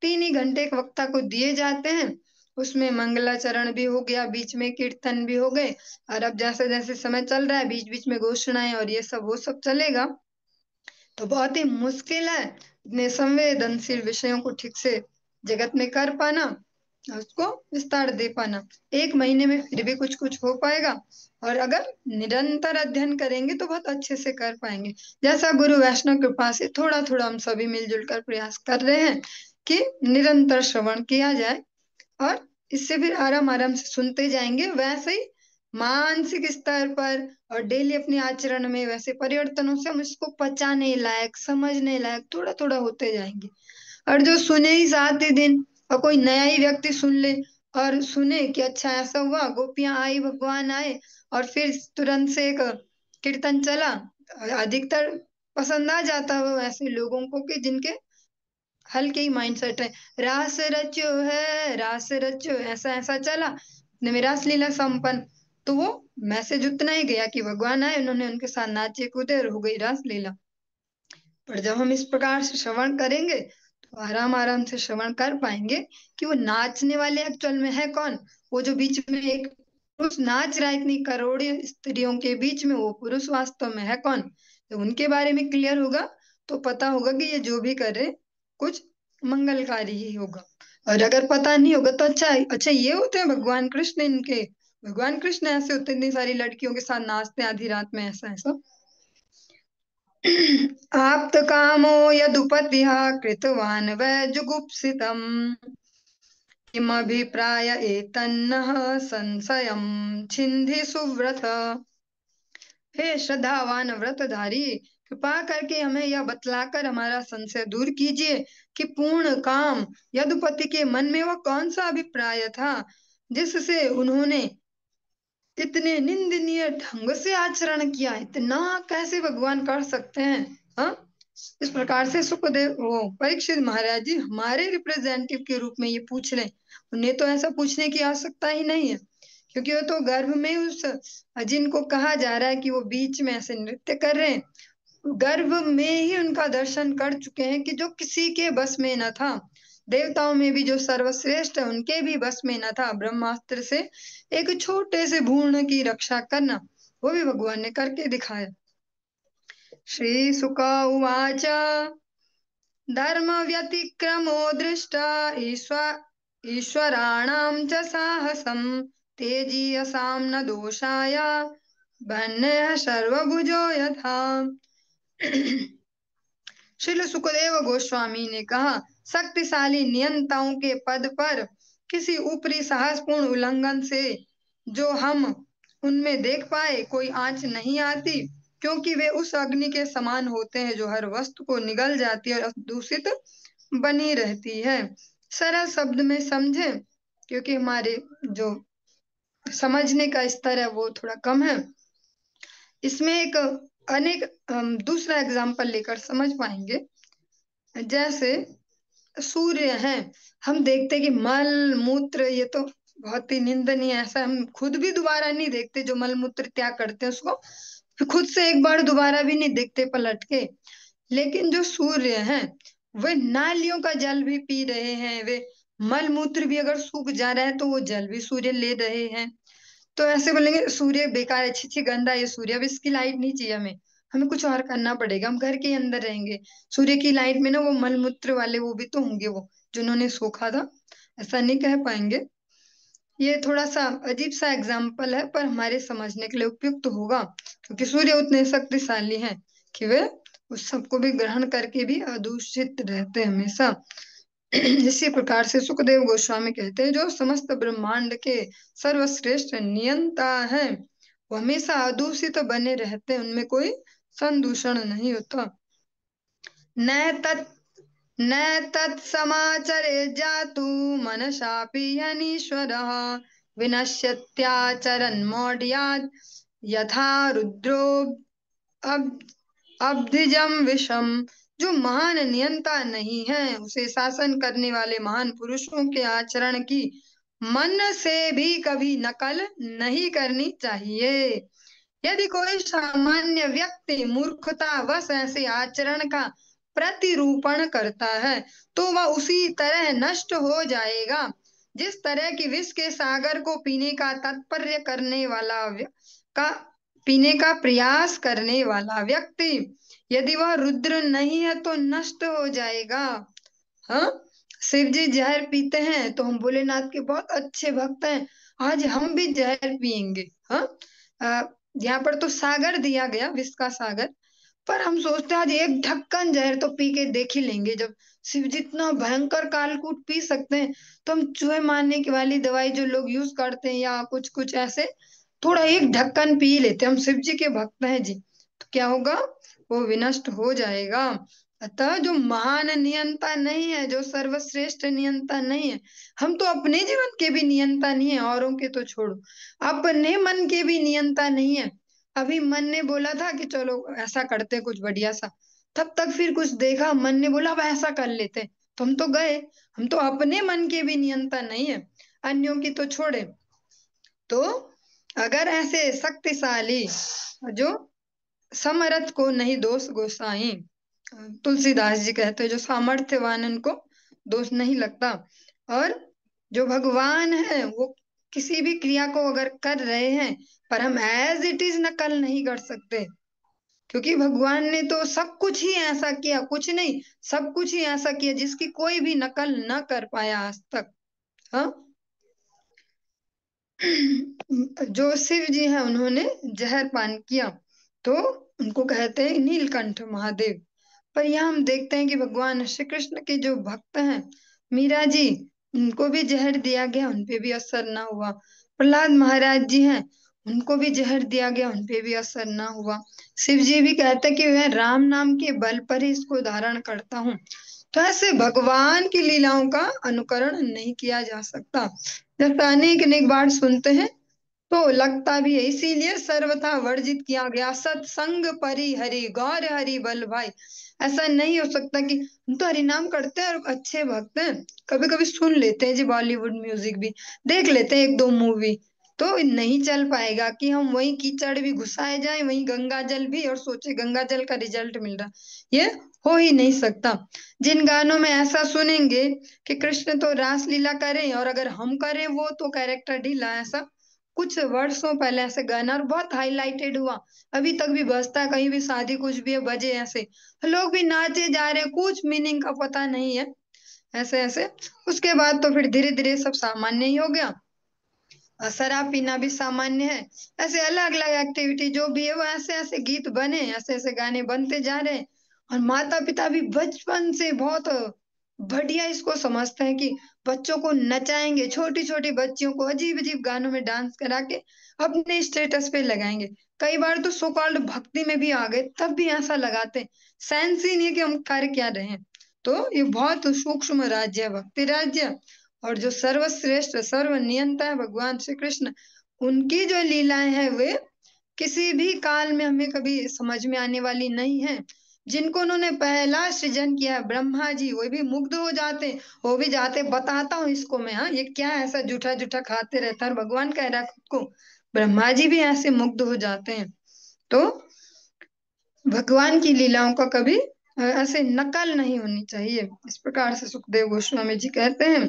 3 ही घंटे एक वक्ता को दिए जाते हैं। उसमें मंगलाचरण भी हो गया, बीच में कीर्तन भी हो गए, और अब जैसे जैसे समय चल रहा है बीच बीच में घोषणाएं और ये सब वो सब चलेगा। तो बहुत ही मुश्किल है इतने संवेदनशील विषयों को ठीक से जगत में कर पाना, उसको विस्तार दे पाना। 1 महीने में फिर भी कुछ कुछ हो पाएगा, और अगर निरंतर अध्ययन करेंगे तो बहुत अच्छे से कर पाएंगे। जैसा गुरु वैष्णव कृपा से थोड़ा थोड़ा हम सभी मिलजुल कर प्रयास कर रहे हैं कि निरंतर श्रवण किया जाए, और इससे फिर आराम आराम से सुनते जाएंगे। वैसे ही मानसिक स्तर पर और डेली अपने आचरण में वैसे परिवर्तनों से हम इसको पचाने लायक, समझने लायक थोड़ा थोड़ा होते जाएंगे। और जो सुने ही 7 ही दिन, और कोई नया ही व्यक्ति सुन ले और सुने कि अच्छा ऐसा हुआ, गोपियां आई, भगवान आए, और फिर तुरंत से एक कीर्तन चला, अधिकतर पसंद आ जाता है वो ऐसे लोगों को कि जिनके हल्के ही माइंडसेट है। रास रचो ऐसा ऐसा चला, इतने में रास लीला संपन्न। तो वो मैसेज उतना ही गया कि भगवान आए, उन्होंने उनके साथ नाचे कूदे और हो गई रास लीला। पर जब हम इस प्रकार से श्रवण करेंगे तो आराम आराम से श्रवण कर पाएंगे कि वो नाचने वाले एक्चुअल में है कौन। वो जो बीच में एक पुरुष नाच रहा है इतनी करोड़ों स्त्रियों के बीच में, वो पुरुष वास्तव में है कौन। तो उनके बारे में क्लियर होगा तो पता होगा कि ये जो भी कर रहे कुछ मंगलकारी ही होगा। और अगर पता नहीं होगा तो अच्छा अच्छा ये होते हैं भगवान कृष्ण, इनके भगवान कृष्ण ऐसे होते हैं, इतनी सारी लड़कियों के साथ नाचते हैं आधी रात में, ऐसा ऐसा। आप्तकामो यदुपतिः कृतवान् वै जुगुप्सितम् किमभिप्राय एतन्नः संशयं छिन्धि सुव्रत। हे श्रद्धावान व्रतधारी, कृपा करके हमें यह बतलाकर हमारा संशय दूर कीजिए कि पूर्ण काम यदुपति के मन में वह कौन सा अभिप्राय था जिससे उन्होंने इतने निंदनीय ढंग से आचरण किया। इतना कैसे भगवान कर सकते हैं? हाँ, इस प्रकार से सुखदेव वो परीक्षित महाराज जी हमारे रिप्रेजेंटेटिव के रूप में ये पूछ रहे हैं। उन्हें तो ऐसा पूछने की आवश्यकता ही नहीं है, क्योंकि वो तो गर्भ में उस जिनको कहा जा रहा है कि वो बीच में ऐसे नृत्य कर रहे हैं, गर्भ में ही उनका दर्शन कर चुके हैं कि जो किसी के बस में न था। देवताओं में भी जो सर्वश्रेष्ठ है उनके भी बस में न था ब्रह्मास्त्र से एक छोटे से भ्रूण की रक्षा करना, वो भी भगवान ने करके दिखाया। श्री सुक उवाच धर्म व्यतिक्रमो दृष्टा ईश्वराणां च साहसं तेजीयसां न दोषाय वन्यः सर्वभुजो यथा। श्रील सुखदेव गोस्वामी ने कहा, शक्तिशाली नियंताओं के पद पर किसी ऊपरी साहसपूर्ण उल्लंघन से जो हम उनमें देख पाए कोई आंच नहीं आती, क्योंकि वे उस अग्नि के समान होते हैं जो हर वस्तु को निगल जाती है और दूषित बनी रहती है। सरल शब्द में समझे, क्योंकि हमारे जो समझने का स्तर है वो थोड़ा कम है। इसमें एक अनेक दूसरा एग्जाम्पल लेकर समझ पाएंगे। जैसे सूर्य है, हम देखते कि मल मूत्र ये तो बहुत ही निंदनीय है, ऐसा हम खुद भी दोबारा नहीं देखते। जो मल मूत्र त्याग करते हैं उसको फिर खुद से एक बार दोबारा भी नहीं देखते पलट के। लेकिन जो सूर्य है वे नालियों का जल भी पी रहे हैं, वे मल मूत्र भी अगर सूख जा रहा है तो वो जल भी सूर्य ले रहे हैं। तो ऐसे बोलेंगे सूर्य बेकार है, छी छी गंदा है ये सूर्य, अब इसकी लाइट नहीं चाहिए हमें, हमें कुछ और करना पड़ेगा, हम घर के अंदर रहेंगे। सूर्य की लाइट में ना वो मलमूत्र वाले वो भी तो होंगे, वो जिन्होंने सोखा था, ऐसा नहीं कह पाएंगे। ये थोड़ा सा अजीब सा एग्जाम्पल है, पर हमारे समझने के लिए उपयुक्त होगा, क्योंकि सूर्य उतने शक्तिशाली हैं कि वे उस सबको भी ग्रहण करके भी अदूषित रहते हैं हमेशा। इसी प्रकार से सुखदेव गोस्वामी कहते हैं, जो समस्त ब्रह्मांड के सर्वश्रेष्ठ नियंता है वो हमेशा अदूषित बने रहते हैं, उनमें कोई संदूषण नहीं होता। न तत् न तत्समाचरे जातु मनसापि यनीश्वरः विनश्यत्याचरन् मौढ्यात् यथा रुद्रो अब अब्धिजम विषम। जो महान नियंता नहीं है, उसे शासन करने वाले महान पुरुषों के आचरण की मन से भी कभी नकल नहीं करनी चाहिए। यदि कोई सामान्य व्यक्ति मूर्खतावश ऐसे आचरण का प्रतिरूपण करता है तो वह उसी तरह नष्ट हो जाएगा, जिस तरह की विष के सागर को पीने का तात्पर्य करने वाला का पीने का प्रयास करने वाला व्यक्ति, यदि वह रुद्र नहीं है तो नष्ट हो जाएगा। हाँ, शिव जी जहर पीते हैं तो हम भोलेनाथ के बहुत अच्छे भक्त हैं, आज हम भी जहर पियेंगे। हाँ, अ, यहाँ पर तो सागर दिया गया, विष का सागर, पर हम सोचते हैं आज एक ढक्कन जहर तो पी के देख ही लेंगे। जब शिव जितना भयंकर कालकूट पी सकते हैं, तो हम चूहे मारने की वाली दवाई जो लोग यूज करते हैं या कुछ कुछ ऐसे थोड़ा एक ढक्कन पी लेते हैं। हम शिव जी के भक्त हैं जी, तो क्या होगा, वो विनष्ट हो जाएगा। अतः जो महान नियंता नहीं है, जो सर्वश्रेष्ठ नियंता नहीं है, हम तो अपने जीवन के भी नियंता नहीं है, औरों के तो छोड़ो, अपने मन के भी नियंता नहीं है। अभी मन ने बोला था कि चलो ऐसा करते हैं कुछ बढ़िया सा, तब तक फिर कुछ देखा, मन ने बोला अब ऐसा कर लेते हैं, तो हम तो गए। हम तो अपने मन के भी नियंता नहीं है, अन्यों की तो छोड़े। तो अगर ऐसे शक्तिशाली जो समरथ को नहीं दोष गोसाई, तुलसीदास जी कहते हैं जो सामर्थ्यवान है, उनको दोष नहीं लगता। और जो भगवान है वो किसी भी क्रिया को अगर कर रहे हैं, पर हम एज इट इज नकल नहीं कर सकते, क्योंकि भगवान ने तो सब कुछ ही ऐसा किया, कुछ नहीं सब कुछ ही ऐसा किया जिसकी कोई भी नकल न कर पाया आज तक। हाँ, जो शिव जी हैं उन्होंने जहर पान किया, तो उनको कहते हैं नीलकंठ महादेव। पर यहाँ हम देखते हैं कि भगवान श्री कृष्ण के जो भक्त हैं, मीरा जी, उनको भी जहर दिया गया, उनपे भी असर ना हुआ। प्रहलाद महाराज जी हैं, उनको भी जहर दिया गया, उनपे भी असर ना हुआ। शिव जी भी कहते हैं कि मैं राम नाम के बल पर ही इसको धारण करता हूँ। तो ऐसे भगवान की लीलाओं का अनुकरण नहीं किया जा सकता। जैसा अनेक अनेक बार सुनते हैं तो लगता भी है, इसीलिए सर्वथा वर्जित किया गया सत्संग परि हरि गौर हरि बल भाई। ऐसा नहीं हो सकता कि हम तो हरि नाम करते हैं और अच्छे भक्त हैं, कभी कभी सुन लेते हैं जी बॉलीवुड म्यूजिक भी, देख लेते हैं एक दो मूवी, तो नहीं चल पाएगा कि हम वही कीचड़ भी घुसाए जाए, वही गंगा जल भी, और सोचे गंगा जल का रिजल्ट मिल रहा, ये हो ही नहीं सकता। जिन गानों में ऐसा सुनेंगे कि कृष्ण तो रास लीला करें और अगर हम करें वो तो कैरेक्टर ढीला, ऐसा कुछ वर्षों पहले ऐसे गाना और बहुत हाईलाइटेड हुआ, अभी तक भी बजता है, कहीं भी शादी कुछ भी है बजे ऐसे, लोग भी नाचे जा रहे हैं, कुछ मीनिंग का पता नहीं है, ऐसे ऐसे। उसके बाद तो फिर धीरे धीरे सब सामान्य ही हो गया, शराब पीना भी सामान्य है। ऐसे अलग अलग एक्टिविटी जो भी है वो ऐसे ऐसे गीत बने, ऐसे ऐसे गाने बनते जा रहे हैं। और माता पिता भी बचपन से बहुत बढ़िया इसको समझते हैं कि बच्चों को नचाएंगे, छोटी छोटी बच्चियों को अजीब अजीब गानों में डांस करा के अपने स्टेटस पे लगाएंगे। कई बार तो सो कॉल्ड भक्ति में भी आ गए, तब भी ऐसा लगाते, सेंस ही नहीं है कि हम कर क्या रहे हैं। तो ये बहुत सूक्ष्म राज्य है भक्ति राज्य। और जो सर्वश्रेष्ठ सर्वनियंता है भगवान श्री कृष्ण, उनकी जो लीलाएं हैं वे किसी भी काल में हमें कभी समझ में आने वाली नहीं है। जिनको उन्होंने पहला सृजन किया है, ब्रह्मा जी, वो भी मुग्ध हो जाते, वो भी जाते बताता हूँ इसको मैं, हाँ ये क्या ऐसा जूठा जूठा खाते रहता है, और भगवान कह रहा है खुद को, ब्रह्मा जी भी ऐसे मुग्ध हो जाते हैं। तो भगवान की लीलाओं का कभी ऐसे नकल नहीं होनी चाहिए। इस प्रकार से सुखदेव गोस्वामी जी कहते हैं,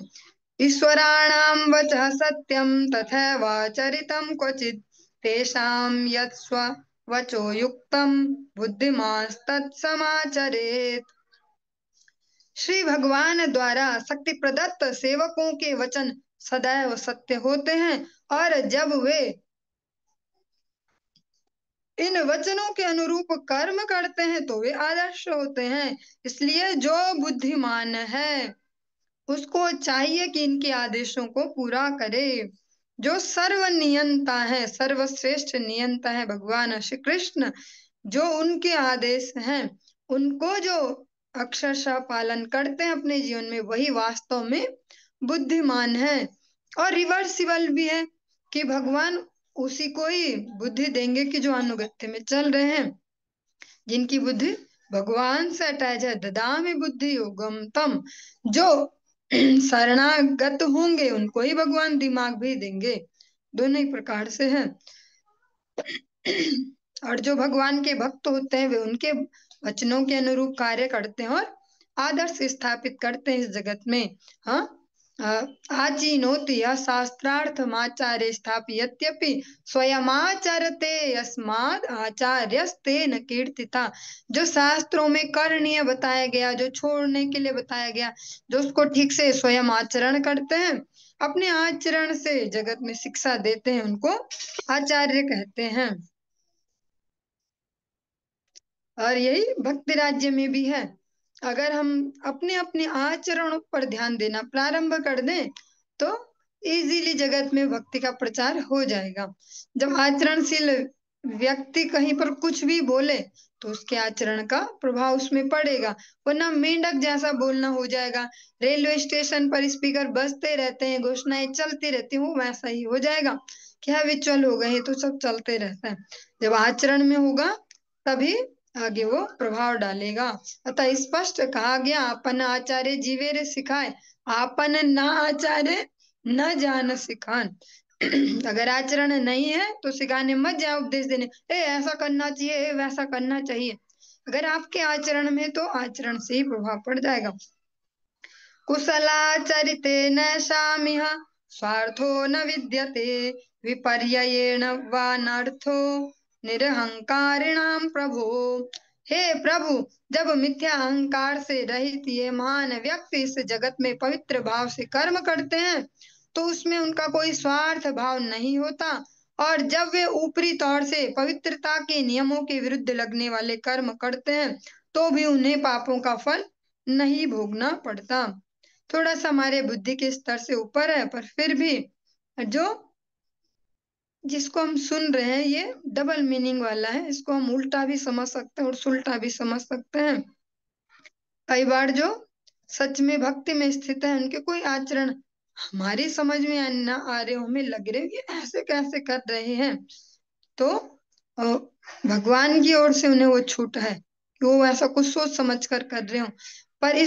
ईश्वराणां वचः सत्यं तथैवाचरितं क्वचित् तेषां यत् स्ववचो युक्तं बुद्धिमांस्तत्समाचरेत्। श्री भगवान द्वारा शक्ति प्रदत्त सेवकों के वचन सदैव सत्य होते हैं और जब वे इन वचनों के अनुरूप कर्म करते हैं तो वे आदर्श होते हैं। इसलिए जो बुद्धिमान है उसको चाहिए कि इनके आदेशों को पूरा करे। जो सर्व नियंता है, सर्वश्रेष्ठ नियंता है भगवान श्री कृष्ण, जो उनके आदेश हैं उनको जो अक्षरशः पालन करते हैं अपने जीवन में, वही वास्तव में बुद्धिमान है। और रिवर्सिबल भी है कि भगवान उसी को ही बुद्धि देंगे कि जो अनुगत्य में चल रहे हैं, जिनकी बुद्धि भगवान से अटैच है। ददामि बुद्धि योगम तम, जो शरणागत होंगे उनको ही भगवान दिमाग भी देंगे। दोनों ही प्रकार से है। और जो भगवान के भक्त होते हैं वे उनके वचनों के अनुरूप कार्य करते हैं और आदर्श स्थापित करते हैं इस जगत में। हाँ, आचीनोति यः शास्त्रार्थमाचार्य स्थापयत्यपि स्वयमाचरते यस्माद् आचार्यस्तेन कीर्तिता। जो शास्त्रों में करणीय बताया गया, जो छोड़ने के लिए बताया गया, जो उसको ठीक से स्वयं आचरण करते हैं, अपने आचरण से जगत में शिक्षा देते हैं, उनको आचार्य कहते हैं। और यही भक्ति राज्य में भी है। अगर हम अपने अपने आचरणों पर ध्यान देना प्रारंभ कर दें तो इजीली जगत में भक्ति का प्रचार हो जाएगा। जब आचरणशील व्यक्ति कहीं पर कुछ भी बोले तो उसके आचरण का प्रभाव उसमें पड़ेगा, वरना मेंढक जैसा बोलना हो जाएगा। रेलवे स्टेशन पर स्पीकर बजते रहते हैं, घोषणाएं चलती रहती हैं, वो वैसा ही हो जाएगा। क्या विचल हो गए, तो सब चलते रहता है। जब आचरण में होगा तभी आगे वो प्रभाव डालेगा। अतः स्पष्ट कहा गया, अपन आचार्य जीवे रे सिखाए, आपन ना आचार्य न जान सिखान। अगर आचरण नहीं है तो सिखाने मत जाओ, उपदेश देने, ऐसा करना चाहिए, वैसा करना चाहिए। अगर आपके आचरण में, तो आचरण से ही प्रभाव पड़ जाएगा। कुशलाचरिते नैषामिह स्वार्थो न विद्यते विपर्ययेण वा नर्थो निरहंकारिणाम प्रभो। हे प्रभु, जब मिथ्या अहंकार से रहित ये महान व्यक्ति इस जगत में पवित्र भाव से कर्म करते हैं तो उसमें उनका कोई स्वार्थ भाव नहीं होता। और जब वे ऊपरी तौर से पवित्रता के नियमों के विरुद्ध लगने वाले कर्म करते हैं तो भी उन्हें पापों का फल नहीं भोगना पड़ता। थोड़ा सा हमारे बुद्धि के स्तर से ऊपर है, पर फिर भी जो जिसको हम सुन रहे हैं ये डबल मीनिंग वाला है। इसको हम उल्टा भी समझ सकते हैं और सुलटा भी समझ सकते हैं। कई बार जो सच में भक्ति में स्थित है उनके कोई आचरण हमारी समझ में ना आ रहे हो, हमें लग रहे हो ये ऐसे कैसे कर रहे हैं, तो भगवान की ओर से उन्हें वो छूट है कि वो ऐसा कुछ सोच समझ कर रहे हो। पर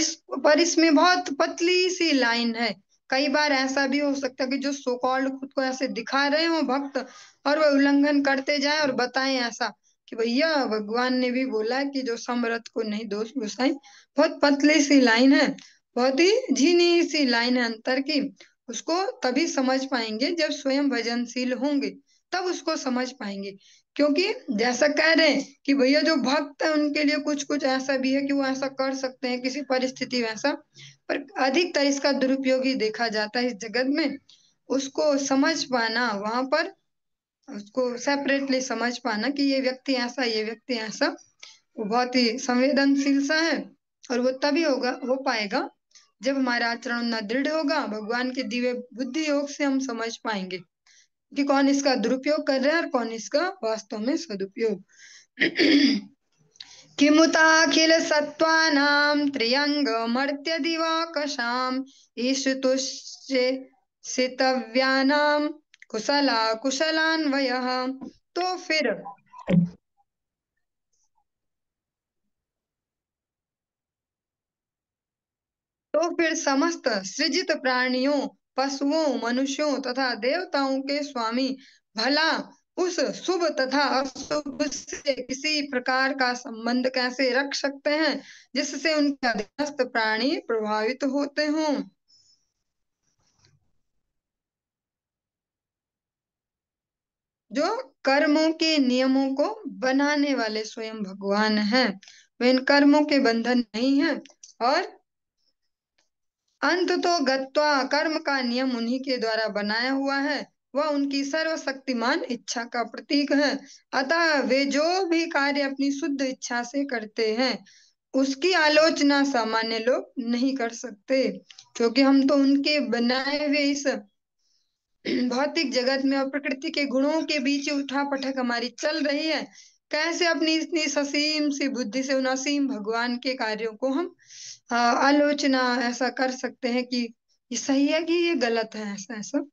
इसमें बहुत पतली सी लाइन है। कई बार ऐसा भी हो सकता है कि जो सो कॉल्ड खुद को ऐसे दिखा रहे हो भक्त, और वो उल्लंघन करते जाए और बताएं ऐसा कि भैया भगवान ने भी बोला है कि जो समरथ को नहीं दोष घुसाई। बहुत पतली सी लाइन है, बहुत ही झीनी सी लाइन है अंतर की। उसको तभी समझ पाएंगे जब स्वयं भजनशील होंगे, तब उसको समझ पाएंगे। क्योंकि जैसा कह रहे हैं कि भैया जो भक्त है उनके लिए कुछ कुछ ऐसा भी है कि वो ऐसा कर सकते हैं किसी परिस्थिति में ऐसा, पर अधिकतर इसका दुरुपयोग ही देखा जाता है इस जगत में। उसको समझ पाना, वहां पर उसको सेपरेटली समझ पाना कि ये व्यक्ति ऐसा, ये व्यक्ति ऐसा, वो बहुत ही संवेदनशील सा है। और वो तभी होगा, हो पाएगा जब हमारा आचरण ना दृढ़ होगा। भगवान के दिव्य बुद्धि योग से हम समझ पाएंगे कि कौन इसका दुरुपयोग कर रहा है और कौन इसका वास्तव में सदुपयोग। किमुताखिल सत्त्वानां त्र्यंगमर्त्य दिवाकशाम् ईशतुष्ये सितव्यानां कुशला कुशलान्वयः। तो फिर समस्त सृजित प्राणियों, पशुओं, मनुष्यों तथा देवताओं के स्वामी भला उस शुभ तथा अशुभ से किसी प्रकार का संबंध कैसे रख सकते हैं जिससे उनके अधीनस्थ प्राणी प्रभावित होते हों। जो कर्मों के नियमों को बनाने वाले स्वयं भगवान हैं। वे इन कर्मों के बंधन नहीं है, और अंत तो गत्वा कर्म का नियम उन्हीं के द्वारा बनाया हुआ है। वह उनकी सर्वशक्तिमान इच्छा का प्रतीक है। अतः वे जो भी कार्य अपनी शुद्ध इच्छा से करते हैं, उसकी आलोचना सामान्य लोग नहीं कर सकते, क्योंकि हम तो उनके बनाए हुए इस भौतिक जगत में और प्रकृति के गुणों के बीच उठा पटक हमारी चल रही है। कैसे अपनी इतनी ससीम सी बुद्धि से उन असीम भगवान के कार्यों को हम आलोचना ऐसा कर सकते हैं कि ये सही है कि ये गलत है, ऐसा ऐसा।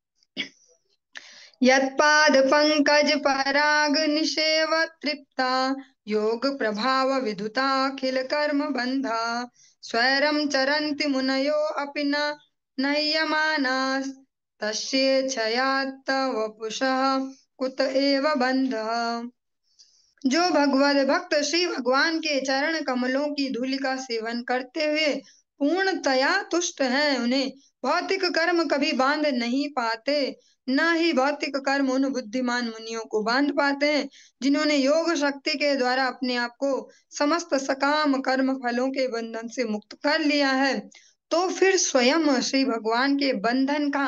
यत्पाद पंकज पराग निषेव तृप्ता योग प्रभाव विदुता अखिल कर्म बंधा स्वैरम चरन्ति मुनयो अपि न नह्यमानास् तस्येच्छया तव वपुषः कुत एव बंधः। जो भगवत भक्त श्री भगवान के चरण कमलों की धूलि का सेवन करते हुए पूर्णतया तुष्ट हैं, उन्हें भौतिक कर्म कभी बांध नहीं पाते, न ही भौतिक कर्म उन बुद्धिमान मुनियों को बांध पाते हैं जिन्होंने योग शक्ति के द्वारा अपने आप को समस्त सकाम कर्म फलों के बंधन से मुक्त कर लिया है। तो फिर स्वयं श्री भगवान के बंधन का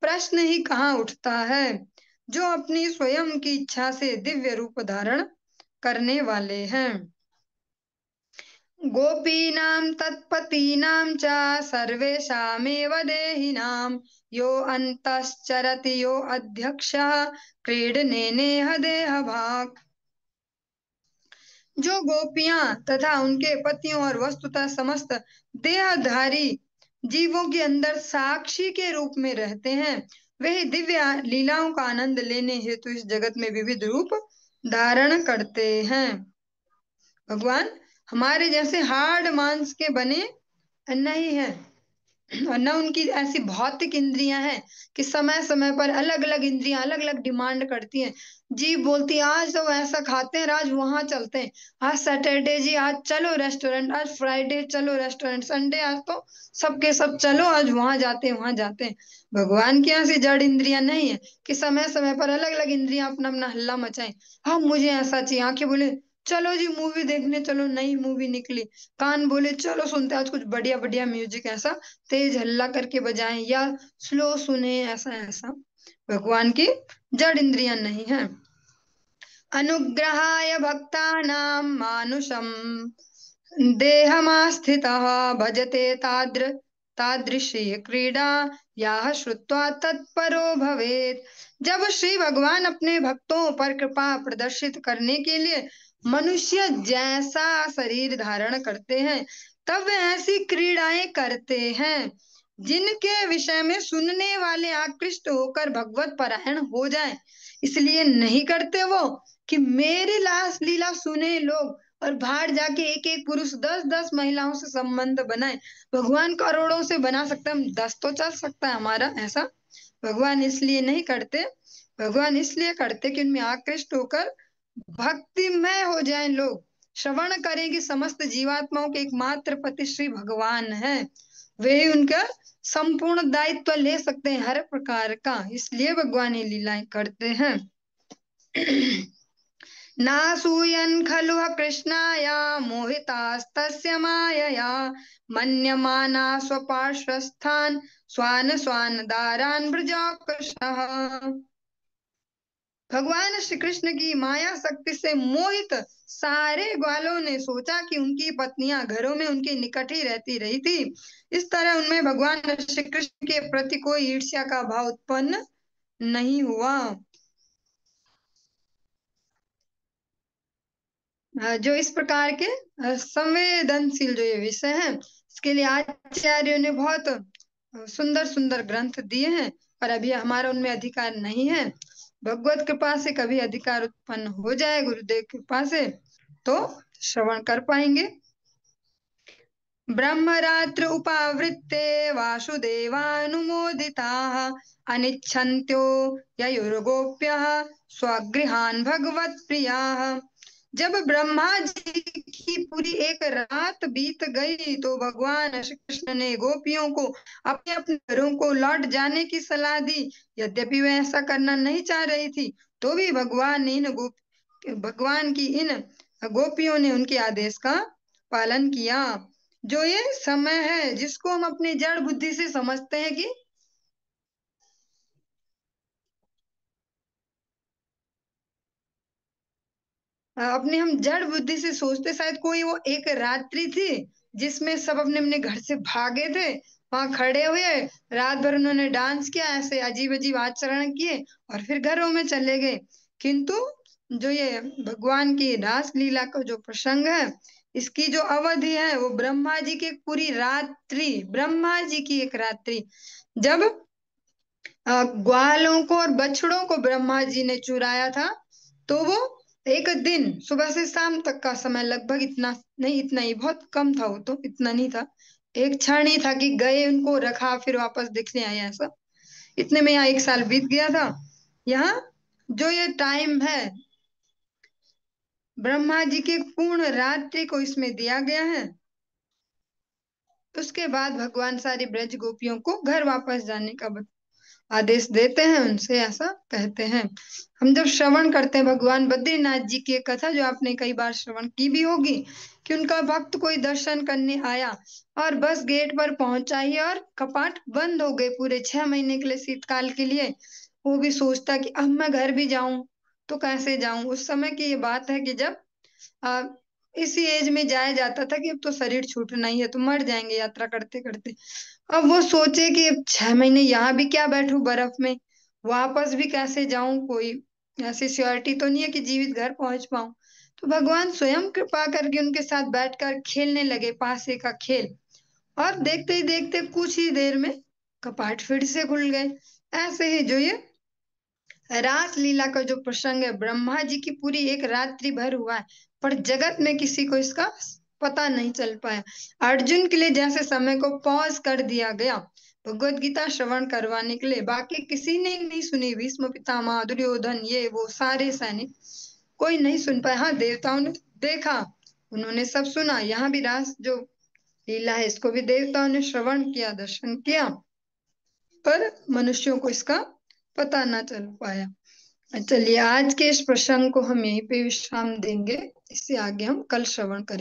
प्रश्न ही कहाँ उठता है, जो अपनी स्वयं की इच्छा से दिव्य रूप धारण करने वाले हैं। गोपीनां तत्पतीनां च सर्वेषामेव देहिनां यो अन्तश्चरति यो अध्यक्षः क्रीडनेनेह देहभाक्। जो गोपियां तथा उनके पतियों और वस्तुतः समस्त देहधारी जीवों के अंदर साक्षी के रूप में रहते हैं, वे दिव्य लीलाओं का आनंद लेने हेतु इस जगत में विविध रूप धारण करते हैं। भगवान हमारे जैसे हार्ड मांस के बने नहीं है, और न उनकी ऐसी भौतिक इंद्रियां हैं कि समय समय पर अलग अलग इंद्रियां अलग अलग डिमांड करती हैं। जीभ बोलती है आज तो ऐसा खाते हैं, आज वहां चलते हैं, आज सैटरडे जी आज चलो रेस्टोरेंट, आज फ्राइडे चलो रेस्टोरेंट, संडे आज तो सबके सब चलो आज वहां जाते हैं वहां जाते हैं। भगवान की ऐसी जड़ इंद्रियां नहीं है कि समय समय पर अलग अलग इंद्रियां अपना अपना हल्ला मचाएं। हाँ मुझे ऐसा चाहिए, आंखें बोले चलो जी मूवी देखने चलो, नई मूवी निकली, कान बोले चलो सुनते आज कुछ बढ़िया बढ़िया म्यूजिक, ऐसा तेज हल्ला करके बजाएं या स्लो सुने, ऐसा ऐसा। भगवान की जड़ इंद्रियां नहीं है। अनुग्रहाय भक्तानां मानुषं देहमास्थितः भजते तादृशी क्रीडा याह श्रुत्वा तत्परो भवेत्। जब श्री भगवान अपने भक्तों पर कृपा प्रदर्शित करने के लिए मनुष्य जैसा शरीर धारण करते हैं, तब वे ऐसी क्रीड़ाएं करते हैं जिनके विषय में सुनने वाले आकृष्ट होकर भगवत परायण हो जाएं। इसलिए नहीं करते वो कि मेरी लास लीला सुने लोग और बाहर जाके एक एक पुरुष 10-10 महिलाओं से संबंध बनाए। भगवान करोड़ों से बना सकते हैं, हम 10 तो चल सकता है हमारा, ऐसा भगवान इसलिए नहीं करते। भगवान इसलिए करते कि उनमें आकृष्ट होकर भक्तिमय हो जाएं लोग, श्रवण करें कि समस्त जीवात्माओं के एकमात्र पति श्री भगवान है, वे ही उनका संपूर्ण दायित्व ले सकते हैं हर प्रकार का, इसलिए भगवान ये लीलाएं करते हैं। नासूयन् खलु कृष्णाया मोहितास्तस्य मायया मन्यमाना स्वपार्श्वस्थान् स्वान् स्वान् दारान् भृजाकर्षः। भगवान श्री कृष्ण की माया शक्ति से मोहित सारे ग्वालों ने सोचा कि उनकी पत्नियां घरों में उनके निकट ही रहती रही थी। इस तरह उनमें भगवान श्री कृष्ण के प्रति कोई ईर्ष्या का भाव उत्पन्न नहीं हुआ। जो इस प्रकार के संवेदनशील जो ये विषय हैं, इसके लिए आचार्यों ने बहुत सुंदर सुंदर ग्रंथ दिए हैं, पर अभी हमारा उनमें अधिकार नहीं है। भगवत कृपा से कभी अधिकार उत्पन्न हो जाए गुरुदेव कृपा से तो श्रवण कर पाएंगे। ब्रह्मरात्र उपावृत्ते वासुदेवानुमोदिताः अनिच्छन्त्यो ययुर्गोप्यः स्वगृहान् भगवत्प्रियाः। जब ब्रह्मा जी की पूरी एक रात बीत गई तो भगवान श्री कृष्ण ने गोपियों को अपने अपने घरों को लौट जाने की सलाह दी। यद्यपि वे ऐसा करना नहीं चाह रही थी, तो भी भगवान की इन गोपियों ने उनके आदेश का पालन किया। जो ये समय है जिसको हम अपनी जड़ बुद्धि से समझते हैं कि अपने हम जड़ बुद्धि से सोचते शायद कोई वो एक रात्रि थी जिसमें सब अपने अपने घर से भागे थे, वहां खड़े हुए रात भर उन्होंने डांस किया, ऐसे अजीब अजीब आचरण किए और फिर घरों में चले गए। किंतु जो ये भगवान की रास लीला का जो प्रसंग है, इसकी जो अवधि है वो ब्रह्मा जी की एक पूरी रात्रि, ब्रह्मा जी की एक रात्रि, जब ग्वालों को और बछड़ों को ब्रह्मा जी ने चुराया था, तो वो एक दिन सुबह से शाम तक का समय, लगभग इतना नहीं, इतना ही बहुत कम था, वो तो इतना नहीं था, एक क्षण ही था कि गए उनको रखा फिर वापस दिखने आए, ऐसा इतने में यहाँ एक साल बीत गया था। यहाँ जो ये टाइम है ब्रह्मा जी की पूर्ण रात्रि को इसमें दिया गया है। उसके बाद भगवान सारी ब्रज गोपियों को घर वापस जाने का आदेश देते हैं, उनसे ऐसा कहते हैं। हम जब श्रवण करते हैं भगवान बद्रीनाथ जी की एक कथा, जो आपने कई बार श्रवण की भी होगी, कि उनका भक्त कोई दर्शन करने आया और बस गेट पर पहुंचा ही और कपाट बंद हो गए पूरे 6 महीने के लिए, शीतकाल के लिए। वो भी सोचता कि अब मैं घर भी जाऊं तो कैसे जाऊं। उस समय की ये बात है कि जब आ, इसी एज में जाया जाता था कि अब तो शरीर छूटना ही है, तो मर जाएंगे यात्रा करते करते। अब वो सोचे कि अब 6 महीने यहाँ भी क्या बैठूं बर्फ में, वापस भी कैसे जाऊं, कोई ऐसी श्योरिटी तो नहीं है कि जीवित घर पहुंच पाऊं। तो भगवान स्वयं कृपा करके उनके साथ बैठकर खेलने लगे पासे का खेल, और देखते ही देखते कुछ ही देर में कपाट फिर से खुल गए। ऐसे ही जो ये रास लीला का जो प्रसंग है, ब्रह्मा जी की पूरी एक रात्रि भर हुआ है, पर जगत में किसी को इसका पता नहीं चल पाया। अर्जुन के लिए जैसे समय को पॉज कर दिया गया भगवत गीता श्रवण करवाने के लिए, बाकी किसी ने नहीं सुनी, भीष्म पितामह दुर्योधन ये वो सारे सैनिक कोई नहीं सुन पाया। हाँ, देवताओं ने देखा, उन्होंने सब सुना, यहाँ भी रास जो लीला है इसको भी देवताओं ने श्रवण किया, दर्शन किया, पर मनुष्यों को इसका पता ना चल पाया। चलिए आज के इस प्रसंग को हम यहीं पे विश्राम देंगे, इससे आगे हम कल श्रवण करेंगे।